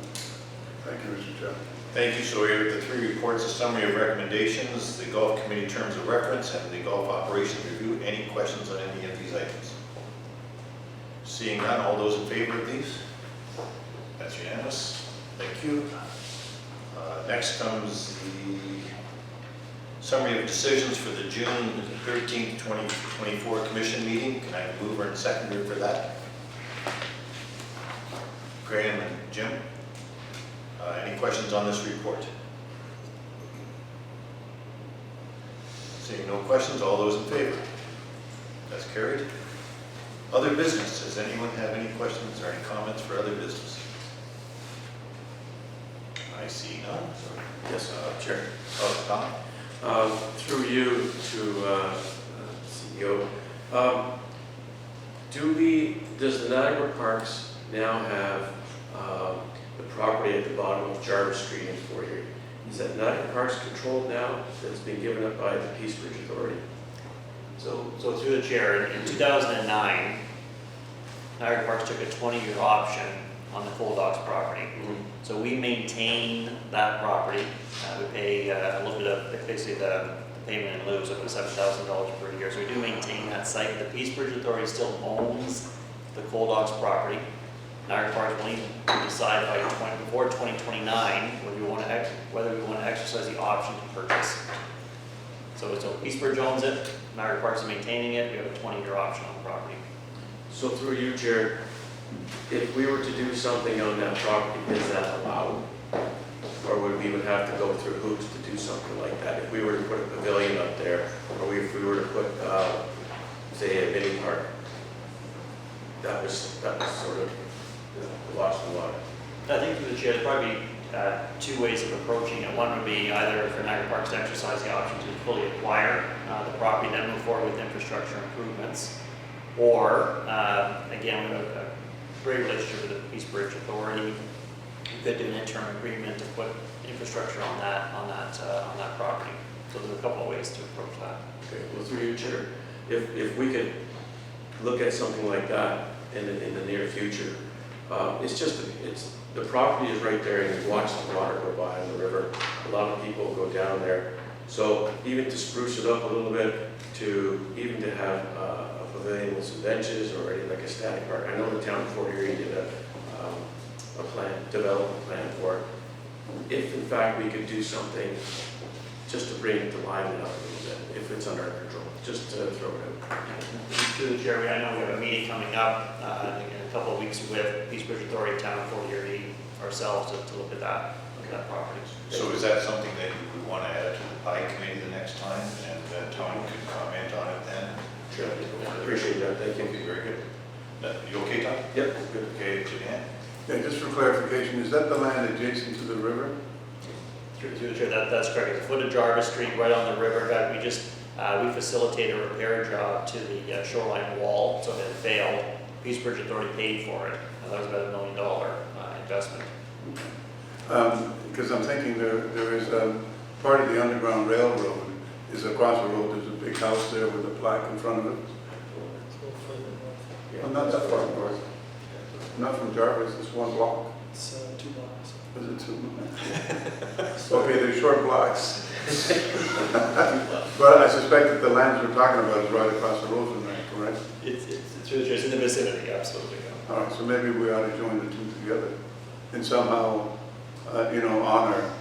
Thank you, Mr. Chair. Thank you. So we have the 3 reports, a summary of recommendations, the golf committee terms of reference, and the golf operations review. Any questions on any of these items? Seeing none, all those in favor of these? That's unanimous. Thank you. Next comes the summary of decisions for the June 13th, 2024 commission meeting. Can I have a mover and seconder for that? Graham and Jim. Any questions on this report? Seeing no questions, all those in favor? That's carried. Other business. Does anyone have any questions or any comments for other business? I see none. So, Yes, Chair. Don? Through you to CEO, does the Niagara Parks now have the property at the bottom of Jarvis Street in Fort Erie? Is that Niagara Parks controlled now, that's been given up by the Peace Bridge Authority? So through the chair, in 2009, Niagara Parks took a 20-year option on the Coal Docks property. So we maintain that property. We pay a little bit of, basically the payment in lieu is up to $7,000 per year. So we do maintain that site. The Peace Bridge Authority still owns the Coal Docks property. Niagara Parks will need to decide before 2029 whether we want to exercise the option to purchase. So Peace Bridge owns it, Niagara Parks is maintaining it, we have a 20-year option on the property. So through you, Chair, if we were to do something on that property, is that allowed? Or would we have to go through hoops to do something like that? If we were to put a pavilion up there, or if we were to put, say, a mini park, that was sort of lost in water. I think through the chair, there's probably two ways of approaching it. One would be either for Niagara Parks to exercise the option to fully acquire the property, then move forward with infrastructure improvements. Or, again, we have a great relationship with the Peace Bridge Authority. We could do an interim agreement to put infrastructure on that property. So there's a couple of ways to approach that. Okay, well, through you, Chair, if we could look at something like that in the near future, the property is right there, and you watch the water go by on the river. A lot of people go down there. So even to spruce it up a little bit, even to have a pavilion with some benches or like a static park. I know the town of Fort Erie did a development plan for it. If in fact we could do something just to bring it to liven it up a little bit, if it's under our control, just to throw it out. Through the chair, I know we have a meeting coming up in a couple of weeks with Peace Bridge Authority, Town of Fort Erie, ourselves to look at that property. So is that something that you would want to add to the PI committee the next time, and Tony could comment on it then? Sure. Appreciate that. Thank you. Okay, very good. You okay, Tom? Yep. Good. Okay, Jan? Yeah, just for clarification, is that the land adjacent to the river? Through the chair, that's correct. It's a foot of Jarvis Street, right on the river. In fact, we facilitate a repair job to the shoreline wall, so that it failed. Peace Bridge Authority paid for it. That was about $1 million investment. Because I'm thinking there is part of the Underground Railroad is across the road. There's a big house there with a plaque in front of it. Well, not that far north. Not from Jarvis, it's one block. It's 2 blocks. Is it 2? Okay, they're short blocks. But I suspect that the land we're talking about is right across the road from there, correct? It's in the vicinity, absolutely. All right, so maybe we ought to join the two together and somehow, honor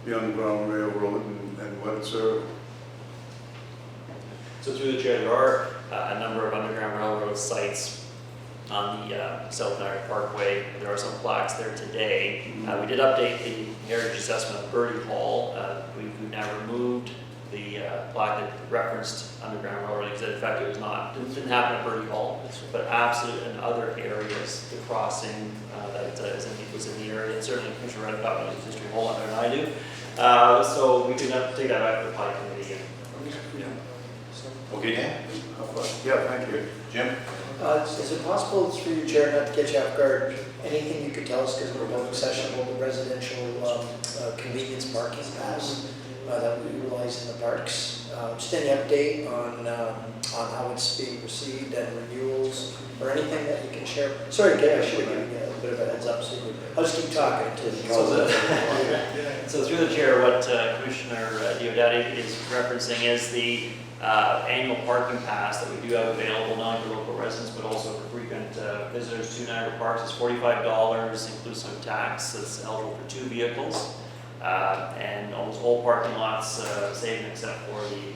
the Underground Railroad and what it served. So through the chair, there are a number of Underground Railroad sites on the South Niagara Parkway. There are some plaques there today. We did update the heritage assessment of Birdie Hall. We've now removed the plaque that referenced Underground Railroad, because in fact it didn't happen at Birdie Hall, but absolutely in other areas, the crossing was in the area, and certainly Commissioner Redpath knows the history a whole lot better than I do. So we can take that back to the PI committee. Okay, Dan? Yeah, thank you. Jim? Is it possible, through your chair, not to get you off guard, anything you could tell us, because we're both in session, about the residential convenience parking pass that we utilize in the parks? Just any update on how it's being received and renewals, or anything that you can share? Sorry, I should have given you a bit of a heads up, so I'll just keep talking until you call it. So through the chair, what Commissioner Diodati is referencing is the annual parking pass that we do have available, not only for local residents, but also for frequent visitors to Niagara Parks. It's $45 inclusive of tax. It's eligible for 2 vehicles. And almost all parking lots saved except for the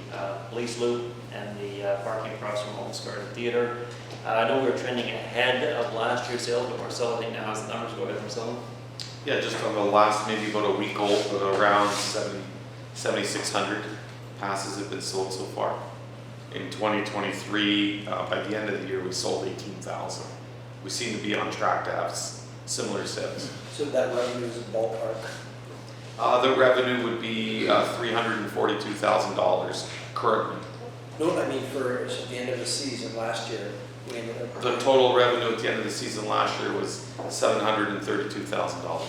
police loop and the parking across from Almost Garden Theatre. I know we were trending ahead of last year's sales, but Marcel, I think now as the numbers go ahead, Marcel. Yeah, just on the last, maybe about a week old, but around 7,600 passes have been sold so far. In 2023, by the end of the year, we sold 18,000. We seem to be on track to have similar sales. So that revenue is a ballpark? The revenue would be $342,000 currently. No, I mean for so at the end of the season last year, we ended up. The total revenue at the end of the season last year was $732,000.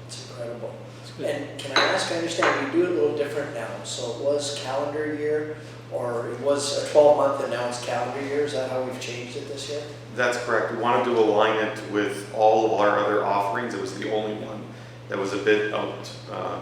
It's incredible. And can I ask, I understand we do it a little different now, so it was calendar year, or it was a 12-month and now it's calendar year, is that how we've changed it this year? That's correct. We wanted to align it with all of our other offerings. It was the only one that was a bit out,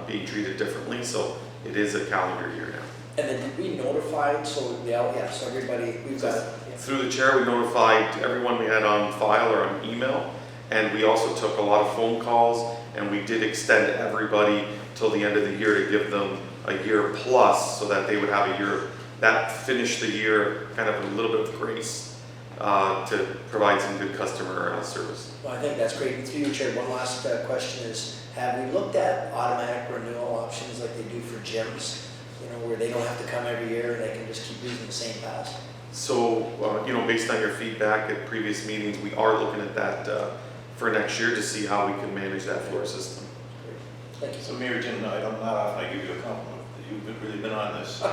being treated differently, so it is a calendar year now. And then did we notify, so yeah, so everybody, we've got. Yeah. Through the chair, we notified everyone we had on file or on email, and we also took a lot of phone calls, and we did extend everybody till the end of the year to give them a year plus, so that they would have a year, that finished the year, kind of a little bit of grace to provide some good customer service. Well, I think that's great. Through you, Chair, one last question is, have we looked at automatic renewal options like they do for gyms? You know, where they don't have to come every year and they can just keep using the same pass? So, you know, based on your feedback at previous meetings, we are looking at that for next year to see how we can manage that for our system. Thank you. So Mayor Jim, not often I give you a compliment. You've really been on this.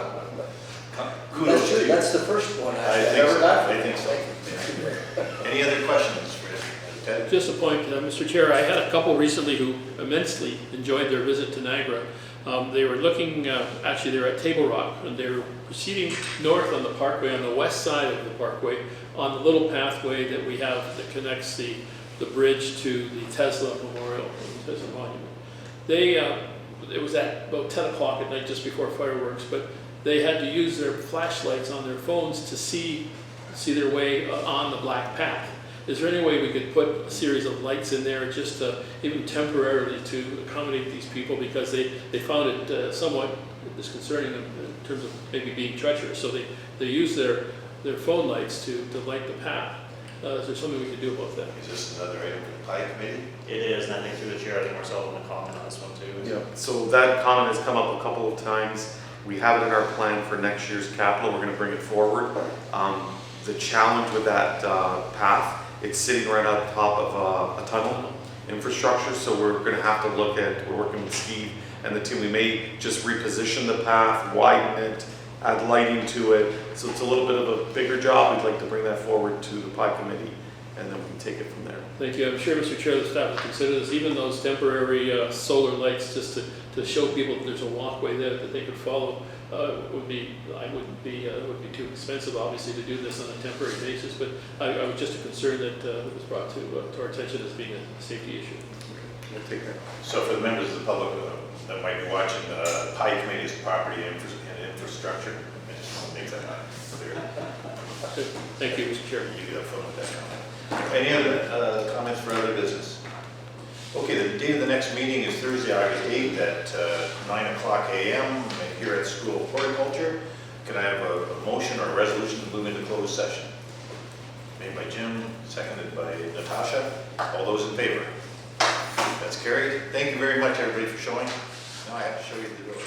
Kudos That's to true. you. That's the first one I've I think ever so. got. I think so. Yeah. Any other questions for Ted? Just a point, Mr. Chair, I had a couple recently who immensely enjoyed their visit to Niagara. They were looking, actually they were at Table Rock, and they were proceeding north on the parkway, on the west side of the parkway, on the little pathway that we have that connects the bridge to the Tesla Memorial, the Tesla Monument. They, it was at about 10 o'clock at night, just before fireworks, but they had to use their flashlights on their phones to see their way on the black path. Is there any way we could put a series of lights in there just even temporarily to accommodate these people, because they found it somewhat disconcerting in terms of maybe being treacherous, so they use their phone lights to light the path. Is there something we could do about that? Is this another item for the PI committee? It is, and I think through the chair, I think we're going to comment on this one too. Yeah, so that comment has come up a couple of times. We have it in our plan for next year's capital. We're going to bring it forward. The challenge with that path, it's sitting right on top of a tunnel infrastructure, so we're going to have to look at, we're working with Steve and the team, we may just reposition the path, widen it, add lighting to it, so it's a little bit of a bigger job. We'd like to bring that forward to the PI committee, and then we can take it from there. Thank you. I'm sure, Mr. Chair, the staff would consider this, even those temporary solar lights, just to show people that there's a walkway there that they could follow. Would be too expensive, obviously, to do this on a temporary basis, but I was just a concern that was brought to our attention as being a safety issue. We'll take that. So for the members of the public that might be watching, the PI committee is property and infrastructure. I just want to make that clear. Thank you, Mr. Chair. You have fun with that comment. Any other comments for other business? Okay, the date of the next meeting is Thursday, August 8th at 9 o'clock a.m. here at School of Horticulture. Can I have a motion or a resolution to move into closed session? Made by Jim, seconded by Natasha. All those in favor? That's carried. Thank you very much, everybody, for showing. Now I have to show you the door.